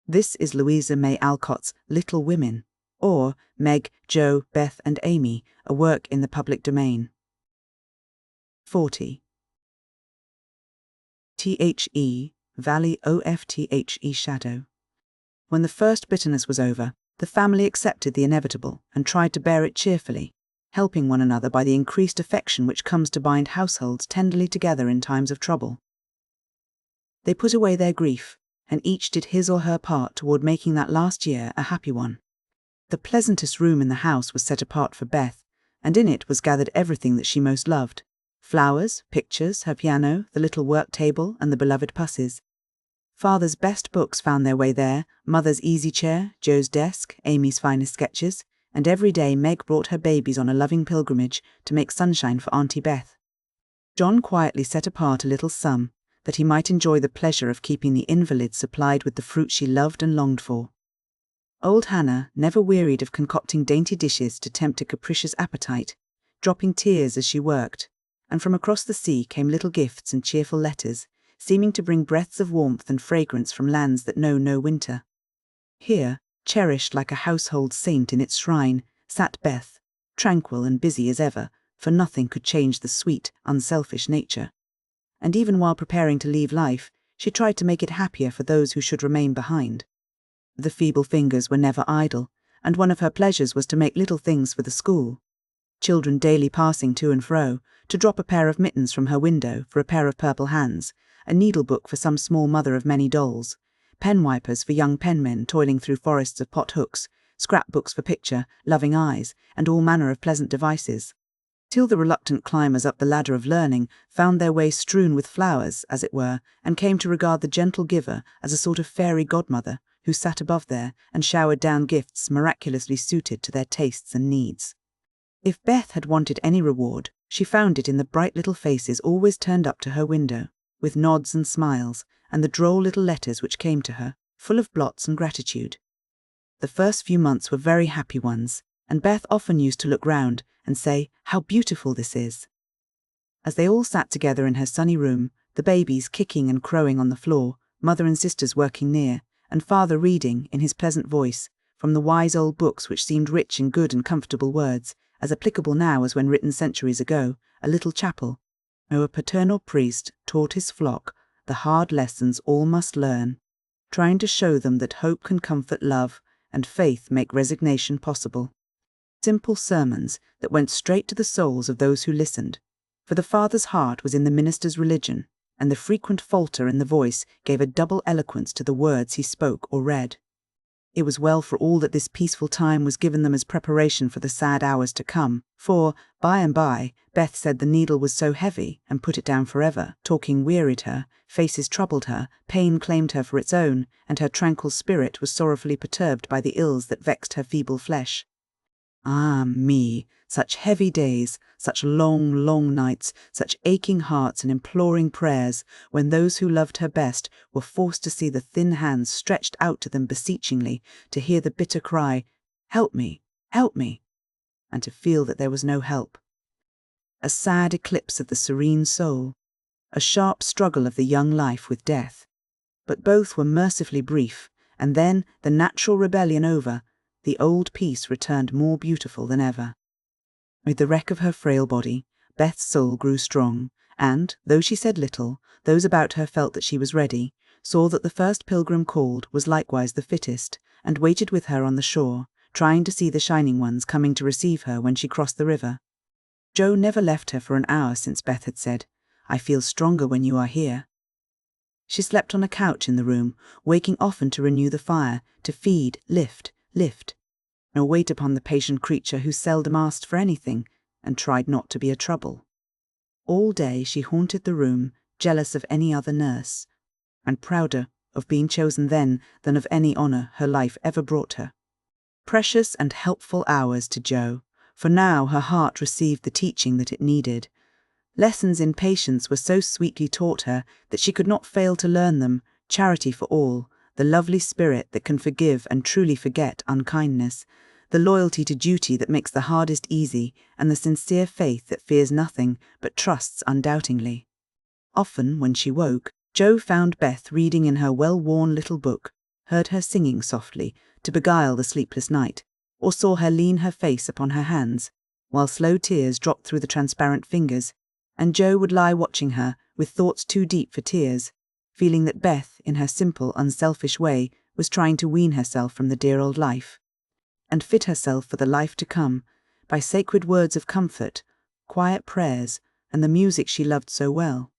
This is Louisa May Alcott's Little Women, or Meg, Jo, Beth and Amy, a work in the public domain. 40. The, Valley Ofthe shadow. When the first bitterness was over, the family accepted the inevitable and tried to bear it cheerfully, helping one another by the increased affection which comes to bind households tenderly together in times of trouble. They put away their grief, and each did his or her part toward making that last year a happy one. The pleasantest room in the house was set apart for Beth, and in it was gathered everything that she most loved: flowers, pictures, her piano, the little work table, and the beloved pusses. Father's best books found their way there, Mother's easy chair, Jo's desk, Amy's finest sketches, and every day Meg brought her babies on a loving pilgrimage to make sunshine for Auntie Beth. John quietly set apart a little sum, that he might enjoy the pleasure of keeping the invalid supplied with the fruit she loved and longed for. Old Hannah never wearied of concocting dainty dishes to tempt a capricious appetite, dropping tears as she worked, and from across the sea came little gifts and cheerful letters, seeming to bring breaths of warmth and fragrance from lands that know no winter. Here, cherished like a household saint in its shrine, sat Beth, tranquil and busy as ever, for nothing could change the sweet, unselfish nature. And even while preparing to leave life, she tried to make it happier for those who should remain behind. The feeble fingers were never idle, and one of her pleasures was to make little things for the school. Children daily passing to and fro, to drop a pair of mittens from her window for a pair of purple hands, a needlebook for some small mother of many dolls, pen wipers for young penmen toiling through forests of pot hooks, scrapbooks for picture, loving eyes, and all manner of pleasant devices, till the reluctant climbers up the ladder of learning found their way strewn with flowers, as it were, and came to regard the gentle giver as a sort of fairy godmother who sat above there and showered down gifts miraculously suited to their tastes and needs. If Beth had wanted any reward, she found it in the bright little faces always turned up to her window, with nods and smiles, and the droll little letters which came to her, full of blots and gratitude. The first few months were very happy ones, and Beth often used to look round and say, "How beautiful this is." As they all sat together in her sunny room, the babies kicking and crowing on the floor, mother and sisters working near, and father reading, in his pleasant voice, from the wise old books which seemed rich in good and comfortable words, as applicable now as when written centuries ago, a little chapel. A paternal priest taught his flock the hard lessons all must learn, trying to show them that hope can comfort love, and faith make resignation possible. Simple sermons that went straight to the souls of those who listened, for the father's heart was in the minister's religion, and the frequent falter in the voice gave a double eloquence to the words he spoke or read. It was well for all that this peaceful time was given them as preparation for the sad hours to come, for, by and by, Beth said the needle was so heavy, and put it down forever. Talking wearied her, faces troubled her, pain claimed her for its own, and her tranquil spirit was sorrowfully perturbed by the ills that vexed her feeble flesh. Ah me, such heavy days, such long, long nights, such aching hearts and imploring prayers, when those who loved her best were forced to see the thin hands stretched out to them beseechingly, to hear the bitter cry, "Help me, help me," and to feel that there was no help. A sad eclipse of the serene soul, a sharp struggle of the young life with death. But both were mercifully brief, and then, the natural rebellion over, the old peace returned more beautiful than ever. With the wreck of her frail body, Beth's soul grew strong, and, though she said little, those about her felt that she was ready, saw that the first pilgrim called was likewise the fittest, and waited with her on the shore, trying to see the shining ones coming to receive her when she crossed the river. Jo never left her for an hour since Beth had said, "I feel stronger when you are here." She slept on a couch in the room, waking often to renew the fire, to feed, lift, nor wait upon the patient creature who seldom asked for anything, and tried not to be a trouble. All day she haunted the room, jealous of any other nurse, and prouder of being chosen then than of any honour her life ever brought her. Precious and helpful hours to Jo, for now her heart received the teaching that it needed. Lessons in patience were so sweetly taught her that she could not fail to learn them: charity for all, the lovely spirit that can forgive and truly forget unkindness, the loyalty to duty that makes the hardest easy, and the sincere faith that fears nothing but trusts undoubtingly. Often, when she woke, Jo found Beth reading in her well-worn little book, heard her singing softly to beguile the sleepless night, or saw her lean her face upon her hands, while slow tears dropped through the transparent fingers, and Jo would lie watching her with thoughts too deep for tears, feeling that Beth, in her simple, unselfish way, was trying to wean herself from the dear old life, and fit herself for the life to come by sacred words of comfort, quiet prayers, and the music she loved so well.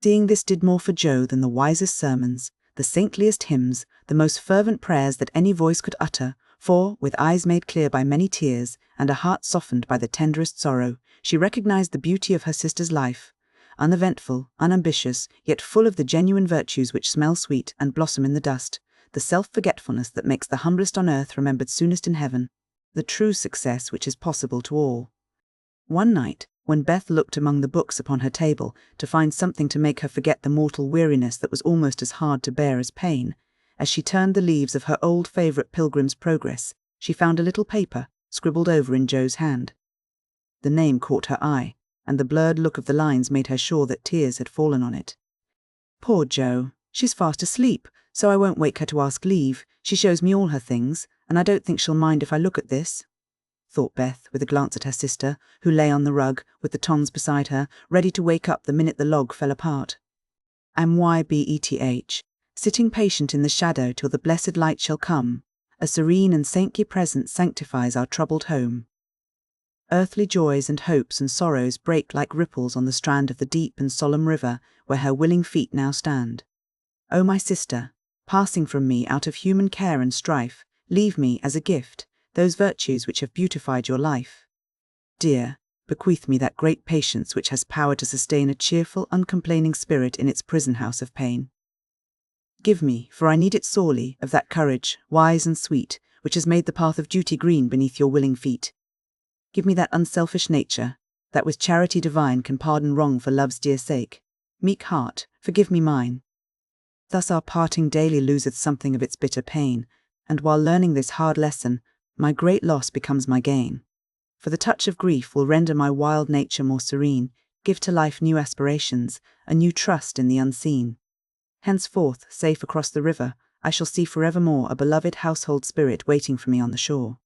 Seeing this did more for Jo than the wisest sermons, the saintliest hymns, the most fervent prayers that any voice could utter, for, with eyes made clear by many tears, and a heart softened by the tenderest sorrow, she recognized the beauty of her sister's life, uneventful, unambitious, yet full of the genuine virtues which smell sweet and blossom in the dust, the self-forgetfulness that makes the humblest on earth remembered soonest in heaven, the true success which is possible to all. One night, when Beth looked among the books upon her table to find something to make her forget the mortal weariness that was almost as hard to bear as pain, as she turned the leaves of her old favourite Pilgrim's Progress, she found a little paper scribbled over in Jo's hand. The name caught her eye, and the blurred look of the lines made her sure that tears had fallen on it. "Poor Jo, she's fast asleep, so I won't wake her to ask leave. She shows me all her things, and I don't think she'll mind if I look at this," thought Beth, with a glance at her sister, who lay on the rug, with the Toms beside her, ready to wake up the minute the log fell apart. "Beth, sitting patient in the shadow till the blessed light shall come, a serene and saintly presence sanctifies our troubled home. Earthly joys and hopes and sorrows break like ripples on the strand of the deep and solemn river where her willing feet now stand. O my sister, passing from me out of human care and strife, leave me, as a gift, those virtues which have beautified your life. Dear, bequeath me that great patience which has power to sustain a cheerful, uncomplaining spirit in its prison house of pain. Give me, for I need it sorely, of that courage, wise and sweet, which has made the path of duty green beneath your willing feet. Give me that unselfish nature, that with charity divine can pardon wrong for love's dear sake. Meek heart, forgive me mine. Thus our parting daily loseth something of its bitter pain, and while learning this hard lesson, my great loss becomes my gain. For the touch of grief will render my wild nature more serene, give to life new aspirations, a new trust in the unseen. Henceforth, safe across the river, I shall see forevermore a beloved household spirit waiting for me on the shore.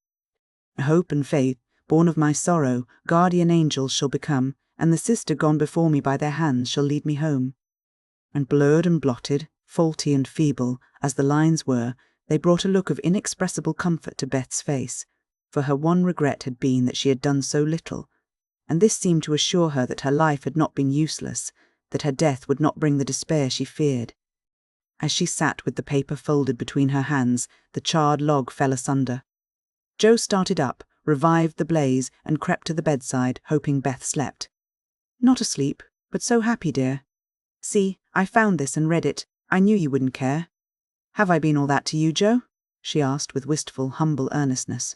A hope and faith, born of my sorrow, guardian angels shall become, and the sister gone before me by their hands shall lead me home." And blurred and blotted, faulty and feeble, as the lines were, they brought a look of inexpressible comfort to Beth's face, for her one regret had been that she had done so little, and this seemed to assure her that her life had not been useless, that her death would not bring the despair she feared. As she sat with the paper folded between her hands, the charred log fell asunder. Jo started up, revived the blaze, and crept to the bedside, hoping Beth slept. "Not asleep, but so happy, dear. See, I found this and read it. I knew you wouldn't care. Have I been all that to you, Jo?" she asked with wistful, humble earnestness.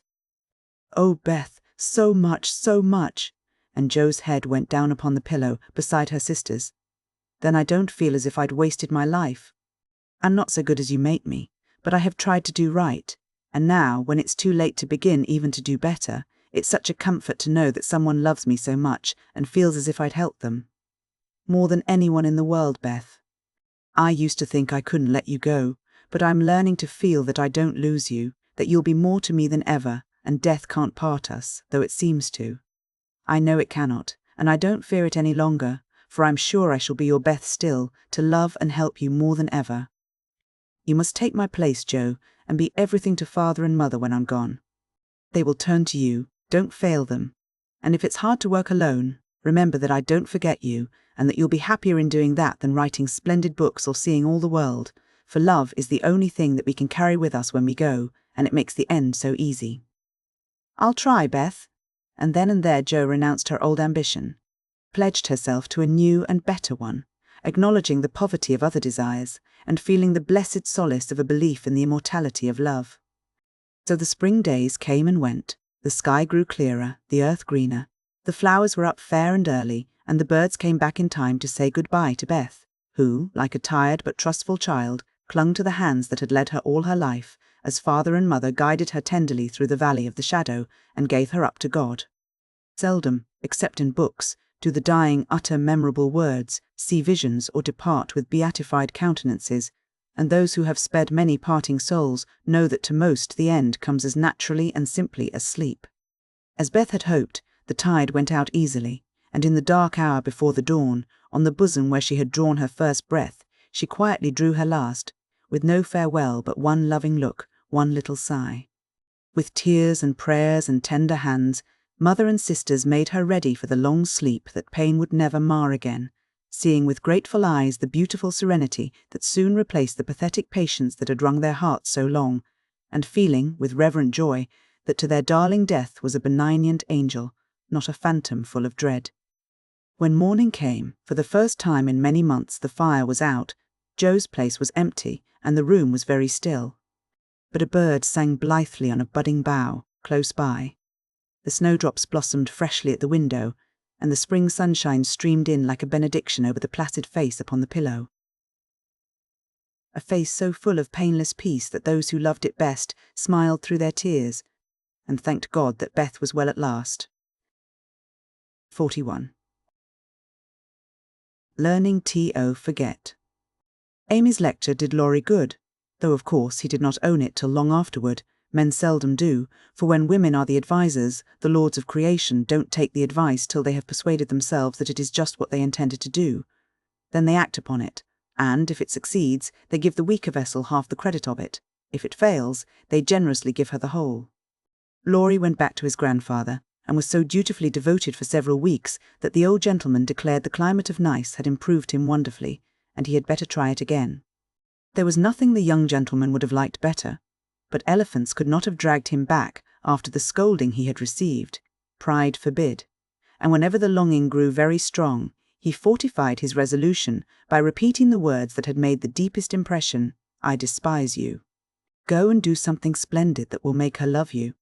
"Oh, Beth, so much, so much," and Jo's head went down upon the pillow beside her sister's. "Then I don't feel as if I'd wasted my life. I'm not so good as you make me, but I have tried to do right, and now, when it's too late to begin even to do better, it's such a comfort to know that someone loves me so much and feels as if I'd help them. More than anyone in the world, Beth. I used to think I couldn't let you go, but I'm learning to feel that I don't lose you, that you'll be more to me than ever, and death can't part us, though it seems to. I know it cannot, and I don't fear it any longer, for I'm sure I shall be your Beth still, to love and help you more than ever. You must take my place, Jo, and be everything to father and mother when I'm gone. They will turn to you, don't fail them. And if it's hard to work alone, remember that I don't forget you, and that you'll be happier in doing that than writing splendid books or seeing all the world, for love is the only thing that we can carry with us when we go, and it makes the end so easy." "I'll try, Beth." And then and there Jo renounced her old ambition, pledged herself to a new and better one, acknowledging the poverty of other desires, and feeling the blessed solace of a belief in the immortality of love. So the spring days came and went, the sky grew clearer, the earth greener, the flowers were up fair and early, and the birds came back in time to say good-bye to Beth, who, like a tired but trustful child, clung to the hands that had led her all her life, as father and mother guided her tenderly through the valley of the shadow and gave her up to God. Seldom, except in books, do the dying utter memorable words, see visions, or depart with beatified countenances, and those who have sped many parting souls know that to most the end comes as naturally and simply as sleep. As Beth had hoped, the tide went out easily, and in the dark hour before the dawn, on the bosom where she had drawn her first breath, she quietly drew her last, with no farewell but one loving look, one little sigh. With tears and prayers and tender hands, mother and sisters made her ready for the long sleep that pain would never mar again, seeing with grateful eyes the beautiful serenity that soon replaced the pathetic patience that had wrung their hearts so long, and feeling, with reverent joy, that to their darling death was a benignant angel, not a phantom full of dread. When morning came, for the first time in many months the fire was out, Joe's place was empty, and the room was very still. But a bird sang blithely on a budding bough, close by. The snowdrops blossomed freshly at the window, and the spring sunshine streamed in like a benediction over the placid face upon the pillow. A face so full of painless peace that those who loved it best smiled through their tears, and thanked God that Beth was well at last. 41. Learning to forget. Amy's lecture did Laurie good, though of course he did not own it till long afterward. Men seldom do, for when women are the advisers, the lords of creation don't take the advice till they have persuaded themselves that it is just what they intended to do. Then they act upon it, and, if it succeeds, they give the weaker vessel half the credit of it. If it fails, they generously give her the whole. Laurie went back to his grandfather, and was so dutifully devoted for several weeks that the old gentleman declared the climate of Nice had improved him wonderfully, and he had better try it again. There was nothing the young gentleman would have liked better, but elephants could not have dragged him back after the scolding he had received. Pride forbid, and whenever the longing grew very strong, he fortified his resolution by repeating the words that had made the deepest impression, "I despise you. Go and do something splendid that will make her love you."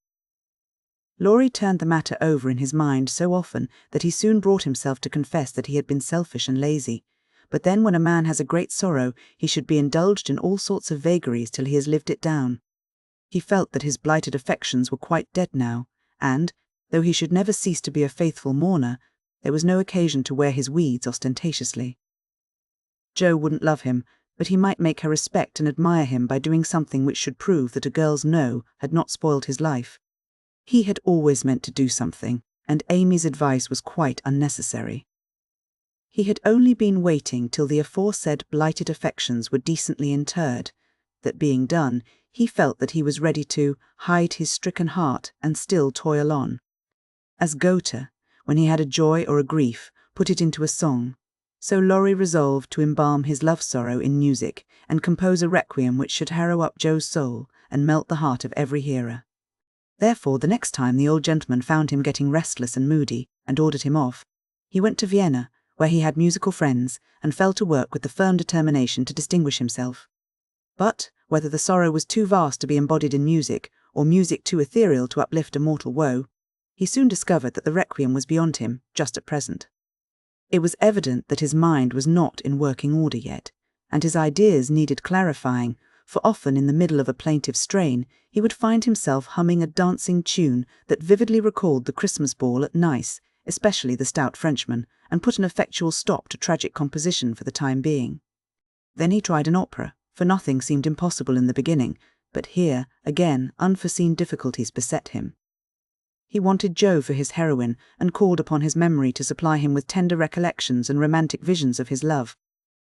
Laurie turned the matter over in his mind so often that he soon brought himself to confess that he had been selfish and lazy. But then when a man has a great sorrow, he should be indulged in all sorts of vagaries till he has lived it down. He felt that his blighted affections were quite dead now, and, though he should never cease to be a faithful mourner, there was no occasion to wear his weeds ostentatiously. Joe wouldn't love him, but he might make her respect and admire him by doing something which should prove that a girl's no had not spoiled his life. He had always meant to do something, and Amy's advice was quite unnecessary. He had only been waiting till the aforesaid blighted affections were decently interred. That being done, he felt that he was ready to hide his stricken heart and still toil on. As Goethe, when he had a joy or a grief, put it into a song, so Laurie resolved to embalm his love-sorrow in music and compose a requiem which should harrow up Joe's soul and melt the heart of every hearer. Therefore, the next time the old gentleman found him getting restless and moody, and ordered him off, he went to Vienna, where he had musical friends, and fell to work with the firm determination to distinguish himself. But, whether the sorrow was too vast to be embodied in music, or music too ethereal to uplift a mortal woe, he soon discovered that the requiem was beyond him, just at present. It was evident that his mind was not in working order yet, and his ideas needed clarifying, for often in the middle of a plaintive strain he would find himself humming a dancing tune that vividly recalled the Christmas ball at Nice, especially the stout Frenchman, and put an effectual stop to tragic composition for the time being. Then he tried an opera, for nothing seemed impossible in the beginning, but here, again, unforeseen difficulties beset him. He wanted Joe for his heroine, and called upon his memory to supply him with tender recollections and romantic visions of his love.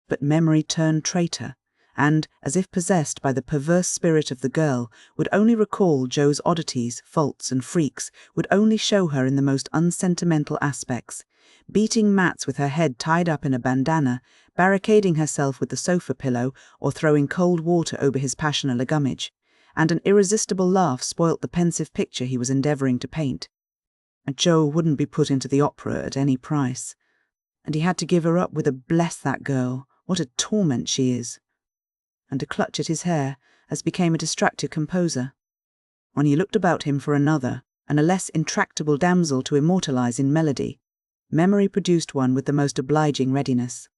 But memory turned traitor, and, as if possessed by the perverse spirit of the girl, would only recall Joe's oddities, faults, and freaks, would only show her in the most unsentimental aspects, beating mats with her head tied up in a bandana, barricading herself with the sofa pillow, or throwing cold water over his passionate legumage, and an irresistible laugh spoilt the pensive picture he was endeavouring to paint. And Joe wouldn't be put into the opera at any price, and he had to give her up with a "bless that girl, what a torment she is," and to clutch at his hair, as became a distracted composer. When he looked about him for another, and a less intractable damsel to immortalize in melody, memory produced one with the most obliging readiness.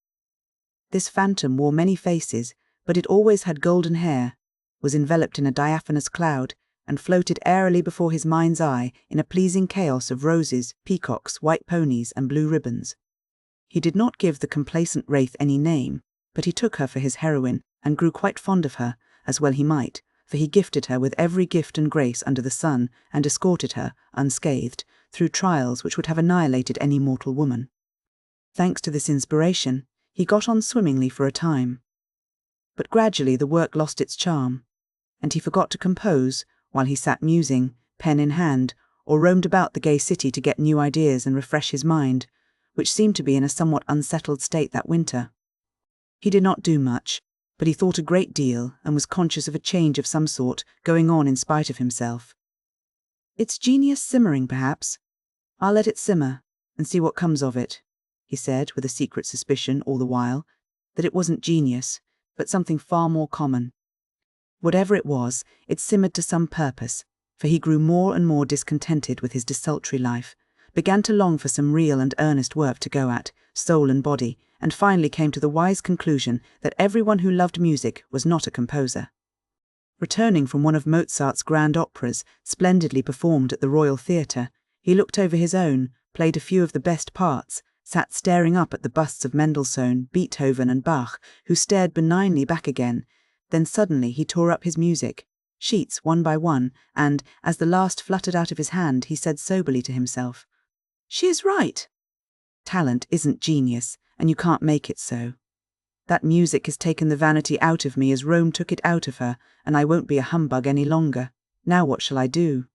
This phantom wore many faces, but it always had golden hair, was enveloped in a diaphanous cloud, and floated airily before his mind's eye in a pleasing chaos of roses, peacocks, white ponies, and blue ribbons. He did not give the complacent wraith any name, but he took her for his heroine, and grew quite fond of her, as well he might, for he gifted her with every gift and grace under the sun and escorted her, unscathed, through trials which would have annihilated any mortal woman. Thanks to this inspiration, he got on swimmingly for a time. But gradually the work lost its charm, and he forgot to compose while he sat musing, pen in hand, or roamed about the gay city to get new ideas and refresh his mind, which seemed to be in a somewhat unsettled state that winter. He did not do much, but he thought a great deal and was conscious of a change of some sort going on in spite of himself. "It's genius simmering, perhaps. I'll let it simmer and see what comes of it," he said, with a secret suspicion all the while that it wasn't genius, but something far more common. Whatever it was, it simmered to some purpose, for he grew more and more discontented with his desultory life, began to long for some real and earnest work to go at, soul and body, and finally came to the wise conclusion that everyone who loved music was not a composer. Returning from one of Mozart's grand operas, splendidly performed at the Royal Theatre, he looked over his own, played a few of the best parts, sat staring up at the busts of Mendelssohn, Beethoven and Bach, who stared benignly back again. Then suddenly he tore up his music, sheets one by one, and, as the last fluttered out of his hand, he said soberly to himself, "She is right. Talent isn't genius, and you can't make it so. That music has taken the vanity out of me as Rome took it out of her, and I won't be a humbug any longer. Now what shall I do?"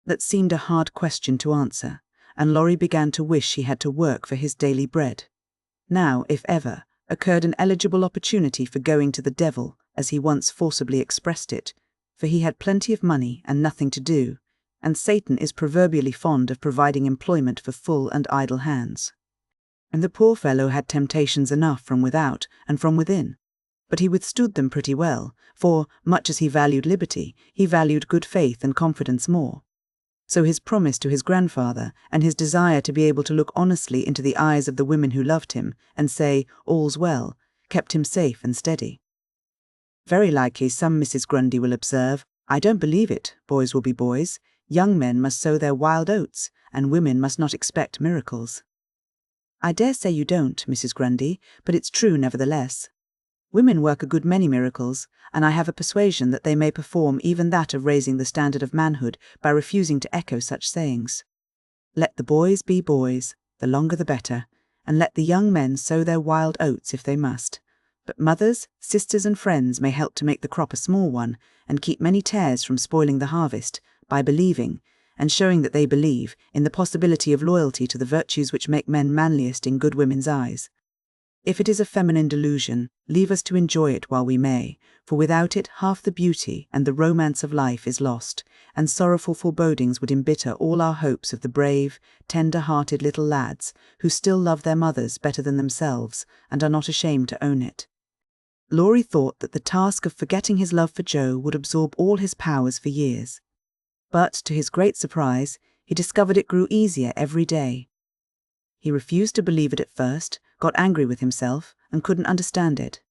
That seemed a hard question to answer, and Laurie began to wish he had to work for his daily bread. Now, if ever, occurred an eligible opportunity for going to the devil, as he once forcibly expressed it, for he had plenty of money and nothing to do, and Satan is proverbially fond of providing employment for full and idle hands. And the poor fellow had temptations enough from without and from within, but he withstood them pretty well, for, much as he valued liberty, he valued good faith and confidence more. So his promise to his grandfather, and his desire to be able to look honestly into the eyes of the women who loved him, and say, "All's well," kept him safe and steady. Very likely some Mrs. Grundy will observe, "I don't believe it, boys will be boys. Young men must sow their wild oats, and women must not expect miracles." I dare say you don't, Mrs. Grundy, but it's true nevertheless. Women work a good many miracles, and I have a persuasion that they may perform even that of raising the standard of manhood by refusing to echo such sayings. Let the boys be boys, the longer the better, and let the young men sow their wild oats if they must. But mothers, sisters and friends may help to make the crop a small one, and keep many tares from spoiling the harvest, by believing, and showing that they believe, in the possibility of loyalty to the virtues which make men manliest in good women's eyes. If it is a feminine delusion, leave us to enjoy it while we may, for without it half the beauty and the romance of life is lost, and sorrowful forebodings would embitter all our hopes of the brave, tender-hearted little lads who still love their mothers better than themselves and are not ashamed to own it. Laurie thought that the task of forgetting his love for Jo would absorb all his powers for years. But, to his great surprise, he discovered it grew easier every day. He refused to believe it at first, got angry with himself, and couldn't understand it.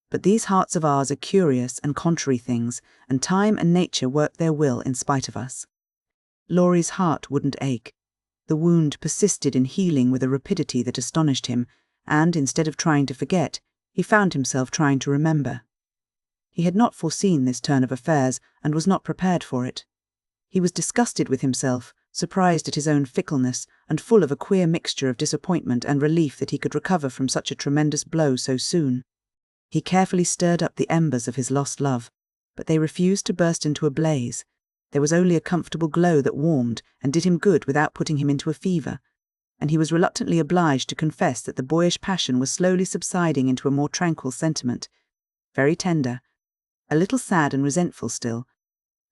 But these hearts of ours are curious and contrary things, and time and nature work their will in spite of us. Laurie's heart wouldn't ache. The wound persisted in healing with a rapidity that astonished him, and instead of trying to forget, he found himself trying to remember. He had not foreseen this turn of affairs, and was not prepared for it. He was disgusted with himself, surprised at his own fickleness, and full of a queer mixture of disappointment and relief that he could recover from such a tremendous blow so soon. He carefully stirred up the embers of his lost love, but they refused to burst into a blaze. There was only a comfortable glow that warmed and did him good without putting him into a fever, and he was reluctantly obliged to confess that the boyish passion was slowly subsiding into a more tranquil sentiment, very tender, a little sad and resentful still,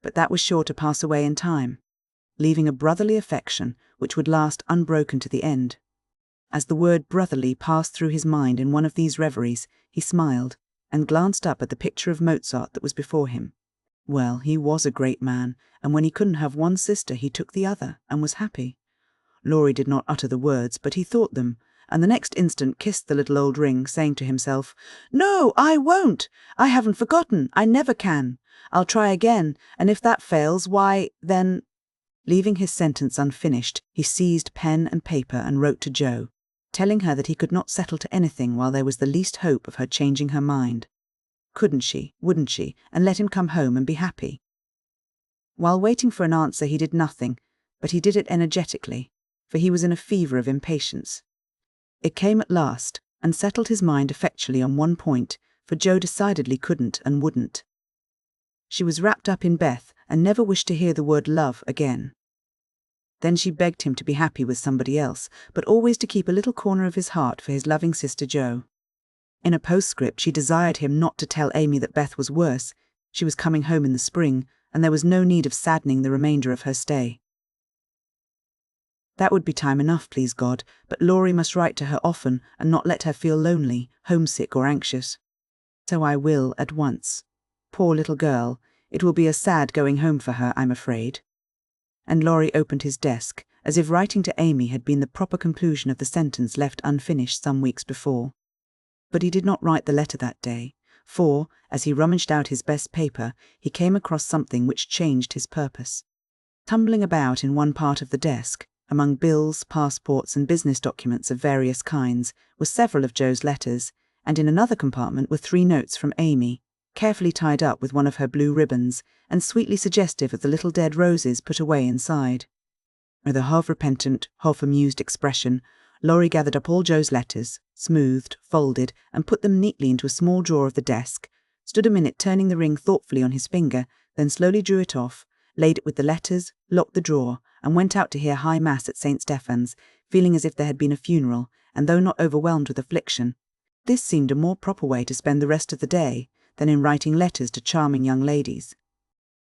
but that was sure to pass away in time, leaving a brotherly affection which would last unbroken to the end. As the word brotherly passed through his mind in one of these reveries, he smiled, and glanced up at the picture of Mozart that was before him. Well, he was a great man, and when he couldn't have one sister he took the other, and was happy. Laurie did not utter the words, but he thought them, and the next instant kissed the little old ring, saying to himself, "No, I won't! I haven't forgotten, I never can. I'll try again, and if that fails, why, then—" Leaving his sentence unfinished, he seized pen and paper and wrote to Jo, telling her that he could not settle to anything while there was the least hope of her changing her mind. Couldn't she, wouldn't she, and let him come home and be happy? While waiting for an answer, he did nothing, but he did it energetically, for he was in a fever of impatience. It came at last, and settled his mind effectually on one point, for Jo decidedly couldn't and wouldn't. She was wrapped up in Beth and never wished to hear the word love again. Then she begged him to be happy with somebody else, but always to keep a little corner of his heart for his loving sister Jo. In a postscript, she desired him not to tell Amy that Beth was worse. She was coming home in the spring, and there was no need of saddening the remainder of her stay. That would be time enough, please God, but Laurie must write to her often and not let her feel lonely, homesick or anxious. So I will at once. Poor little girl, it will be a sad going home for her, I'm afraid. And Laurie opened his desk, as if writing to Amy had been the proper conclusion of the sentence left unfinished some weeks before. But he did not write the letter that day, for, as he rummaged out his best paper, he came across something which changed his purpose. Tumbling about in one part of the desk, among bills, passports, and business documents of various kinds, were several of Jo's letters, and in another compartment were 3 notes from Amy, carefully tied up with one of her blue ribbons, and sweetly suggestive of the little dead roses put away inside. With a half-repentant, half-amused expression, Laurie gathered up all Jo's letters, smoothed, folded, and put them neatly into a small drawer of the desk, stood a minute turning the ring thoughtfully on his finger, then slowly drew it off, laid it with the letters, locked the drawer, and went out to hear High Mass at St. Stephen's, feeling as if there had been a funeral, and though not overwhelmed with affliction. This seemed a more proper way to spend the rest of the day than in writing letters to charming young ladies.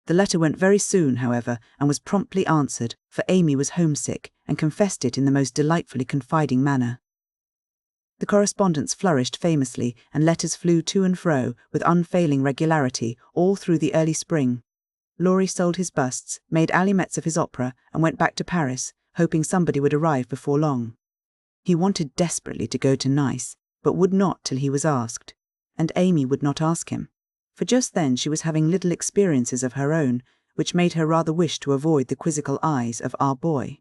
The letter went very soon, however, and was promptly answered, for Amy was homesick, and confessed it in the most delightfully confiding manner. The correspondence flourished famously, and letters flew to and fro, with unfailing regularity, all through the early spring. Laurie sold his busts, made allumettes of his opera, and went back to Paris, hoping somebody would arrive before long. He wanted desperately to go to Nice, but would not till he was asked, and Amy would not ask him, for just then she was having little experiences of her own, which made her rather wish to avoid the quizzical eyes of our boy.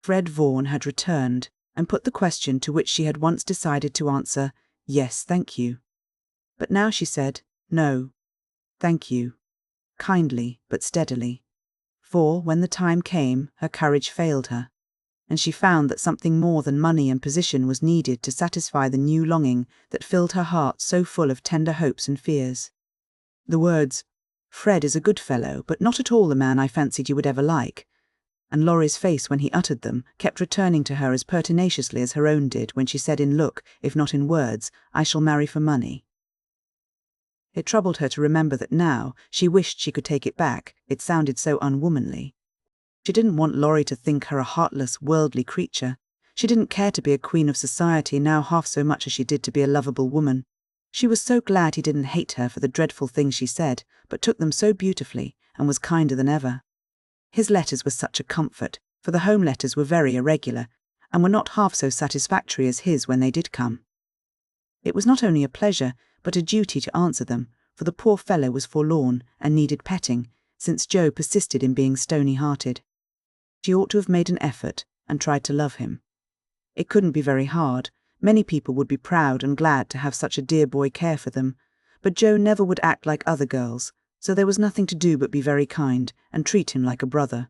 Fred Vaughan had returned, and put the question to which she had once decided to answer, "Yes, thank you." But now she said, "No, thank you," kindly but steadily, for when the time came her courage failed her, and she found that something more than money and position was needed to satisfy the new longing that filled her heart so full of tender hopes and fears. The words, "Fred is a good fellow, but not at all the man I fancied you would ever like," and Laurie's face when he uttered them kept returning to her as pertinaciously as her own did when she said in look, if not in words, "I shall marry for money." It troubled her to remember that now she wished she could take it back, it sounded so unwomanly. She didn't want Laurie to think her a heartless, worldly creature. She didn't care to be a queen of society now half so much as she did to be a lovable woman. She was so glad he didn't hate her for the dreadful things she said, but took them so beautifully, and was kinder than ever. His letters were such a comfort, for the home letters were very irregular, and were not half so satisfactory as his when they did come. It was not only a pleasure, but a duty to answer them, for the poor fellow was forlorn and needed petting, since Jo persisted in being stony-hearted. She ought to have made an effort and tried to love him. It couldn't be very hard. Many people would be proud and glad to have such a dear boy care for them, but Jo never would act like other girls, so there was nothing to do but be very kind and treat him like a brother.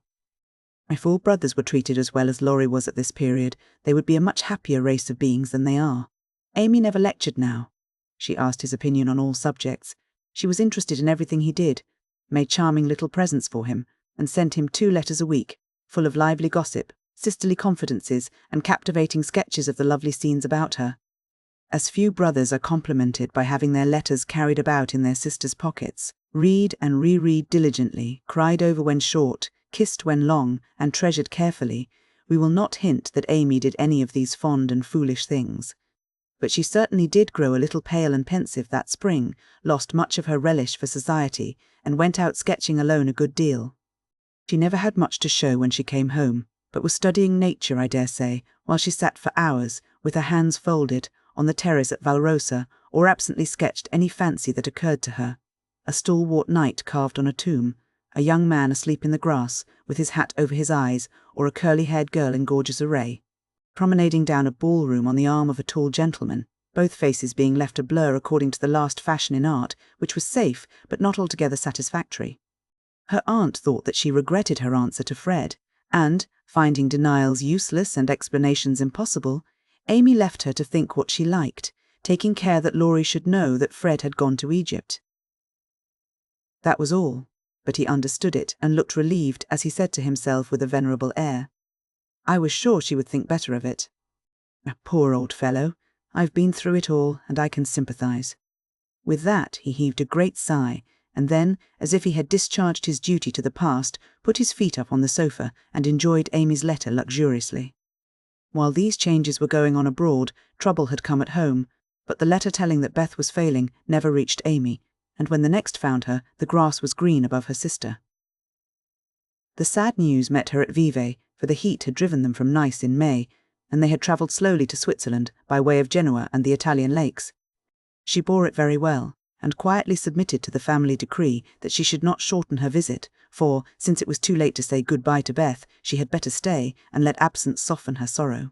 If all brothers were treated as well as Laurie was at this period, they would be a much happier race of beings than they are. Amy never lectured now. She asked his opinion on all subjects. She was interested in everything he did, made charming little presents for him, and sent him 2 letters a week, full of lively gossip, sisterly confidences, and captivating sketches of the lovely scenes about her. As few brothers are complimented by having their letters carried about in their sisters' pockets, read and reread diligently, cried over when short, kissed when long, and treasured carefully, we will not hint that Amy did any of these fond and foolish things. But she certainly did grow a little pale and pensive that spring, lost much of her relish for society, and went out sketching alone a good deal. She never had much to show when she came home, but was studying nature, I dare say, while she sat for hours, with her hands folded, on the terrace at Valrosa, or absently sketched any fancy that occurred to her. A stalwart knight carved on a tomb, a young man asleep in the grass, with his hat over his eyes, or a curly-haired girl in gorgeous array, promenading down a ballroom on the arm of a tall gentleman, both faces being left a blur according to the last fashion in art, which was safe but not altogether satisfactory. Her aunt thought that she regretted her answer to Fred, and, finding denials useless and explanations impossible, Amy left her to think what she liked, taking care that Laurie should know that Fred had gone to Egypt. That was all, but he understood it and looked relieved as he said to himself with a venerable air, "I was sure she would think better of it. Poor old fellow, I've been through it all, and I can sympathize." With that he heaved a great sigh, and then, as if he had discharged his duty to the past, put his feet up on the sofa and enjoyed Amy's letter luxuriously. While these changes were going on abroad, trouble had come at home, but the letter telling that Beth was failing never reached Amy, and when the next found her, the grass was green above her sister. The sad news met her at Vevey, for the heat had driven them from Nice in May, and they had travelled slowly to Switzerland by way of Genoa and the Italian lakes. She bore it very well, and quietly submitted to the family decree that she should not shorten her visit, for, since it was too late to say good-bye to Beth, she had better stay and let absence soften her sorrow.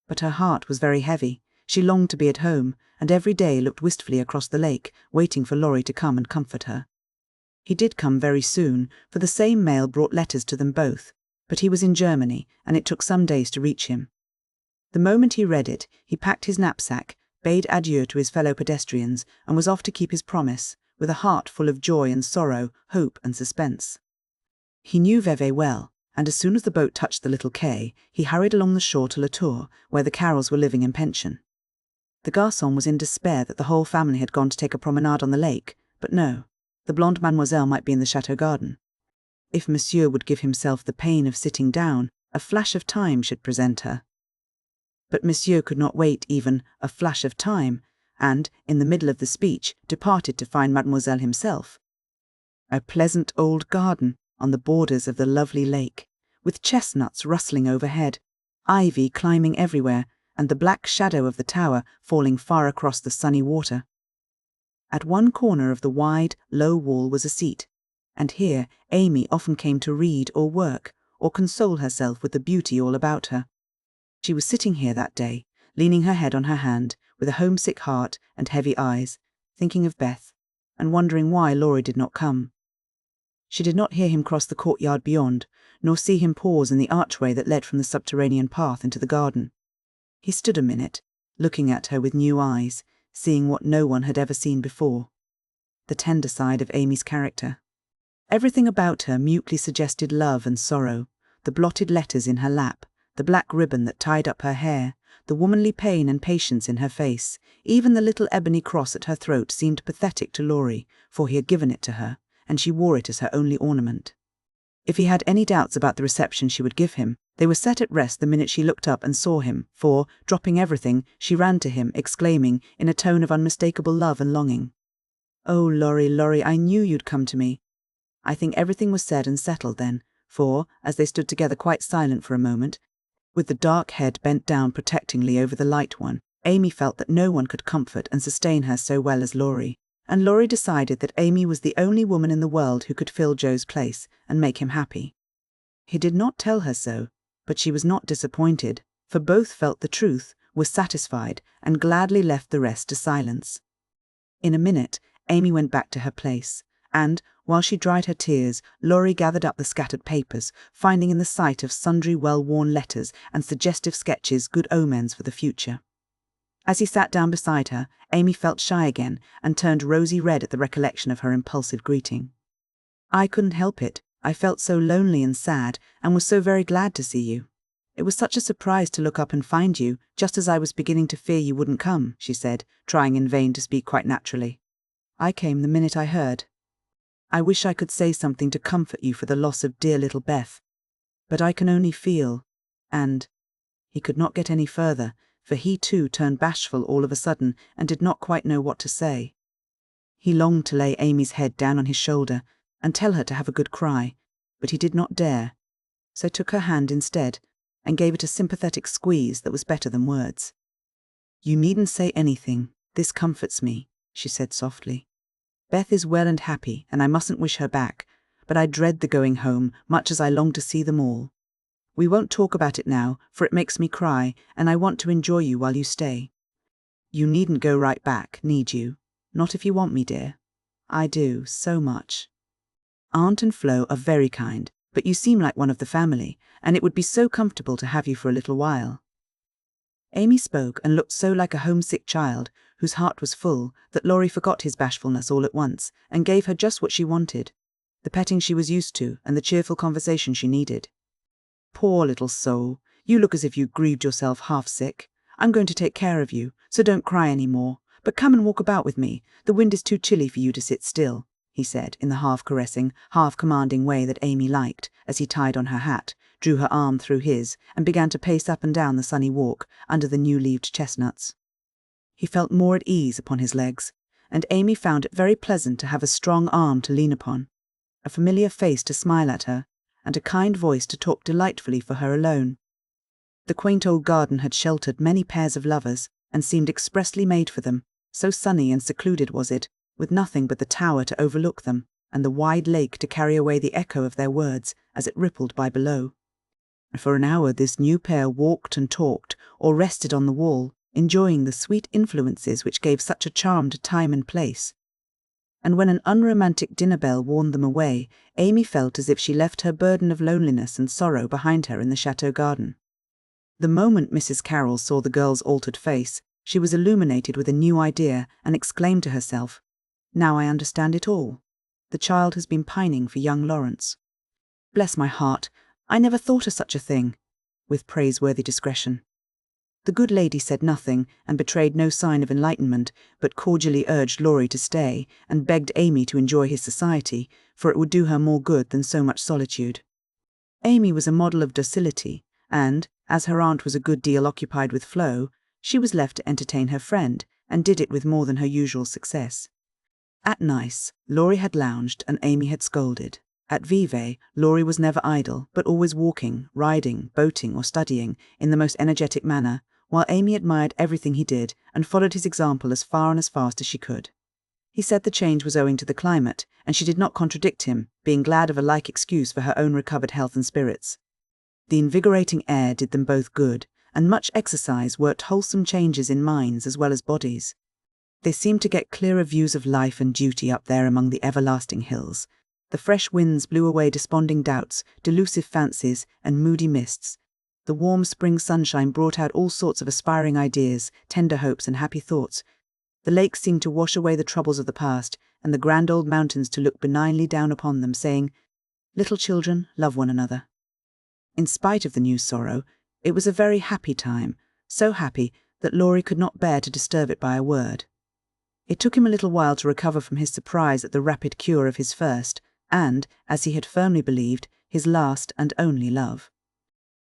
But her heart was very heavy. She longed to be at home, and every day looked wistfully across the lake, waiting for Laurie to come and comfort her. He did come very soon, for the same mail brought letters to them both, but he was in Germany, and it took some days to reach him. The moment he read it, he packed his knapsack, bade adieu to his fellow pedestrians, and was off to keep his promise, with a heart full of joy and sorrow, hope and suspense. He knew Vevey well, and as soon as the boat touched the little quay, he hurried along the shore to La Tour, where the Carrolls were living in pension. The garçon was in despair that the whole family had gone to take a promenade on the lake, but no, the blonde mademoiselle might be in the chateau garden. If monsieur would give himself the pain of sitting down, a flash of time should present her. But monsieur could not wait even a flash of time, and, in the middle of the speech, departed to find mademoiselle himself. A pleasant old garden on the borders of the lovely lake, with chestnuts rustling overhead, ivy climbing everywhere, and the black shadow of the tower falling far across the sunny water. At one corner of the wide, low wall was a seat, and here Amy often came to read or work, or console herself with the beauty all about her. She was sitting here that day, leaning her head on her hand, with a homesick heart and heavy eyes, thinking of Beth, and wondering why Laurie did not come. She did not hear him cross the courtyard beyond, nor see him pause in the archway that led from the subterranean path into the garden. He stood a minute, looking at her with new eyes, seeing what no one had ever seen before, the tender side of Amy's character. Everything about her mutely suggested love and sorrow, the blotted letters in her lap, the black ribbon that tied up her hair, the womanly pain and patience in her face. Even the little ebony cross at her throat seemed pathetic to Laurie, for he had given it to her, and she wore it as her only ornament. If he had any doubts about the reception she would give him, they were set at rest the minute she looked up and saw him, for, dropping everything, she ran to him, exclaiming, in a tone of unmistakable love and longing, "Oh, Laurie, Laurie, I knew you'd come to me." I think everything was said and settled then, for, as they stood together quite silent for a moment, with the dark head bent down protectingly over the light one, Amy felt that no one could comfort and sustain her so well as Laurie, and Laurie decided that Amy was the only woman in the world who could fill Joe's place and make him happy. He did not tell her so, but she was not disappointed, for both felt the truth, were satisfied, and gladly left the rest to silence. In a minute, Amy went back to her place, and, while she dried her tears, Laurie gathered up the scattered papers, finding in the sight of sundry well-worn letters and suggestive sketches good omens for the future. As he sat down beside her, Amy felt shy again and turned rosy red at the recollection of her impulsive greeting. "I couldn't help it. I felt so lonely and sad, and was so very glad to see you. It was such a surprise to look up and find you, just as I was beginning to fear you wouldn't come," she said, trying in vain to speak quite naturally. "I came the minute I heard. I wish I could say something to comfort you for the loss of dear little Beth, but I can only feel, and—" He could not get any further, for he too turned bashful all of a sudden and did not quite know what to say. He longed to lay Amy's head down on his shoulder and tell her to have a good cry, but he did not dare, so took her hand instead and gave it a sympathetic squeeze that was better than words. "You needn't say anything. This comforts me," she said softly. "Beth is well and happy, and I mustn't wish her back, but I dread the going home, much as I long to see them all. We won't talk about it now, for it makes me cry, and I want to enjoy you while you stay. You needn't go right back, need you? Not if you want me, dear. I do, so much. Aunt and Flo are very kind, but you seem like one of the family, and it would be so comfortable to have you for a little while. Amy spoke and looked so like a homesick child whose heart was full that Laurie forgot his bashfulness all at once and gave her just what she wanted, the petting she was used to and the cheerful conversation she needed. Poor little soul, you look as if you grieved yourself half sick. I'm going to take care of you, so don't cry any more, but come and walk about with me. The wind is too chilly for you to sit still, he said in the half-caressing, half-commanding way that Amy liked, as he tied on her hat, drew her arm through his, and began to pace up and down the sunny walk under the new-leaved chestnuts. He felt more at ease upon his legs, and Amy found it very pleasant to have a strong arm to lean upon, a familiar face to smile at her, and a kind voice to talk delightfully for her alone. The quaint old garden had sheltered many pairs of lovers, and seemed expressly made for them, so sunny and secluded was it, with nothing but the tower to overlook them, and the wide lake to carry away the echo of their words as it rippled by below. For an hour this new pair walked and talked, or rested on the wall, enjoying the sweet influences which gave such a charm to time and place. And when an unromantic dinner bell warned them away, Amy felt as if she left her burden of loneliness and sorrow behind her in the chateau garden. The moment Mrs. Carroll saw the girl's altered face, she was illuminated with a new idea and exclaimed to herself, "Now I understand it all. The child has been pining for young Lawrence. Bless my heart, I never thought of such a thing," with praiseworthy discretion. The good lady said nothing and betrayed no sign of enlightenment, but cordially urged Laurie to stay and begged Amy to enjoy his society, for it would do her more good than so much solitude. Amy was a model of docility, and, as her aunt was a good deal occupied with Flo, she was left to entertain her friend, and did it with more than her usual success. At Nice, Laurie had lounged and Amy had scolded. At Vevey, Laurie was never idle, but always walking, riding, boating, or studying, in the most energetic manner, while Amy admired everything he did and followed his example as far and as fast as she could. He said the change was owing to the climate, and she did not contradict him, being glad of a like excuse for her own recovered health and spirits. The invigorating air did them both good, and much exercise worked wholesome changes in minds as well as bodies. They seemed to get clearer views of life and duty up there among the everlasting hills. The fresh winds blew away desponding doubts, delusive fancies, and moody mists. The warm spring sunshine brought out all sorts of aspiring ideas, tender hopes, and happy thoughts. The lake seemed to wash away the troubles of the past, and the grand old mountains to look benignly down upon them, saying, "Little children, love one another." In spite of the new sorrow, it was a very happy time, so happy that Laurie could not bear to disturb it by a word. It took him a little while to recover from his surprise at the rapid cure of his first, and, as he had firmly believed, his last and only love.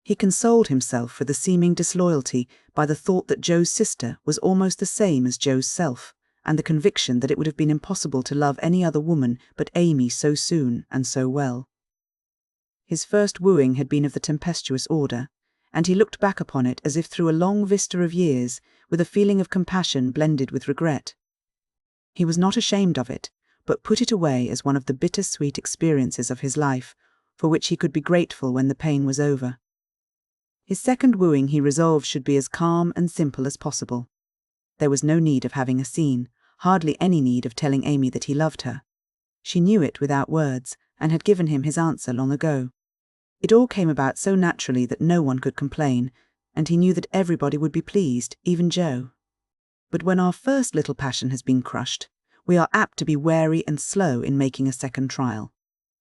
He consoled himself for the seeming disloyalty by the thought that Joe's sister was almost the same as Joe's self, and the conviction that it would have been impossible to love any other woman but Amy so soon and so well. His first wooing had been of the tempestuous order, and he looked back upon it as if through a long vista of years, with a feeling of compassion blended with regret. He was not ashamed of it, but put it away as one of the bitter-sweet experiences of his life, for which he could be grateful when the pain was over. His second wooing he resolved should be as calm and simple as possible. There was no need of having a scene, hardly any need of telling Amy that he loved her. She knew it without words, and had given him his answer long ago. It all came about so naturally that no one could complain, and he knew that everybody would be pleased, even Joe. But when our first little passion has been crushed, we are apt to be wary and slow in making a second trial.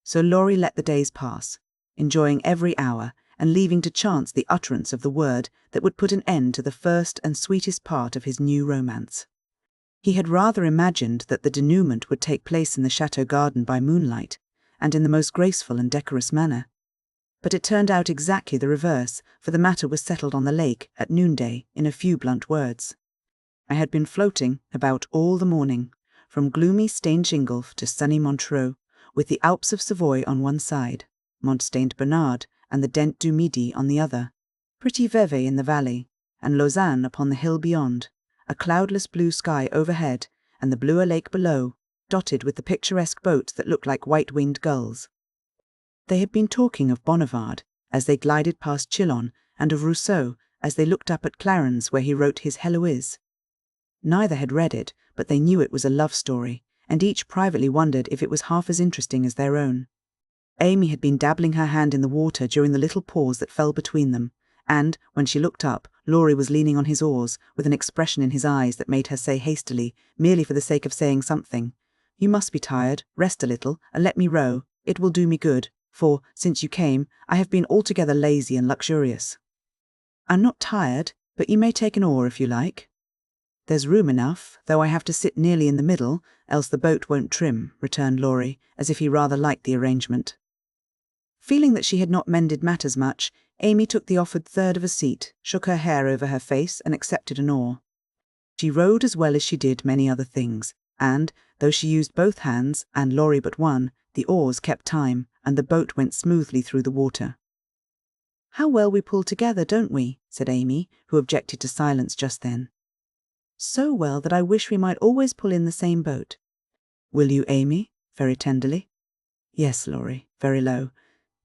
So Laurie let the days pass, enjoying every hour, and leaving to chance the utterance of the word that would put an end to the first and sweetest part of his new romance. He had rather imagined that the denouement would take place in the chateau garden by moonlight, and in the most graceful and decorous manner. But it turned out exactly the reverse, for the matter was settled on the lake at noonday in a few blunt words. I had been floating about all the morning, from gloomy Staines-Ingolf to sunny Montreux, with the Alps of Savoy on one side, Mont Saint Bernard and the Dent du Midi on the other, pretty Vevey in the valley, and Lausanne upon the hill beyond, a cloudless blue sky overhead, and the bluer lake below, dotted with the picturesque boats that looked like white-winged gulls. They had been talking of Bonnivard as they glided past Chillon, and of Rousseau as they looked up at Clarens where he wrote his Heloise. Neither had read it, but they knew it was a love story, and each privately wondered if it was half as interesting as their own. Amy had been dabbling her hand in the water during the little pause that fell between them, and, when she looked up, Laurie was leaning on his oars, with an expression in his eyes that made her say hastily, merely for the sake of saying something, "You must be tired, rest a little, and let me row. It will do me good, for, since you came, I have been altogether lazy and luxurious." "I'm not tired, but you may take an oar if you like." "There's room enough, though I have to sit nearly in the middle, else the boat won't trim," returned Laurie, as if he rather liked the arrangement. Feeling that she had not mended matters much, Amy took the offered third of a seat, shook her hair over her face, and accepted an oar. She rowed as well as she did many other things, and, though she used both hands, and Laurie but one, the oars kept time, and the boat went smoothly through the water. "How well we pull together, don't we?" said Amy, who objected to silence just then. "So well that I wish we might always pull in the same boat." "Will you, Amy?" very tenderly. "Yes, Laurie," very low.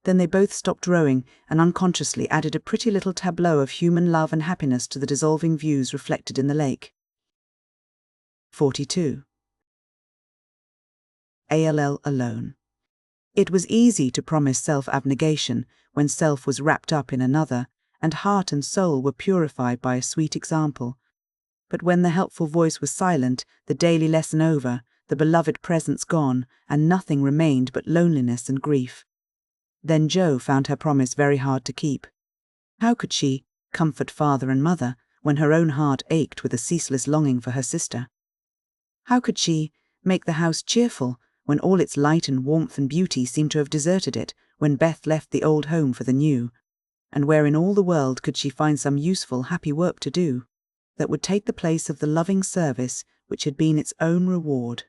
Then they both stopped rowing and unconsciously added a pretty little tableau of human love and happiness to the dissolving views reflected in the lake. 42. ALL alone. It was easy to promise self-abnegation when self was wrapped up in another, and heart and soul were purified by a sweet example. But when the helpful voice was silent, the daily lesson over, the beloved presence gone, and nothing remained but loneliness and grief. Then Jo found her promise very hard to keep. How could she comfort father and mother when her own heart ached with a ceaseless longing for her sister? How could she make the house cheerful when all its light and warmth and beauty seemed to have deserted it when Beth left the old home for the new? And where in all the world could she find some useful, happy work to do that would take the place of the loving service which had been its own reward?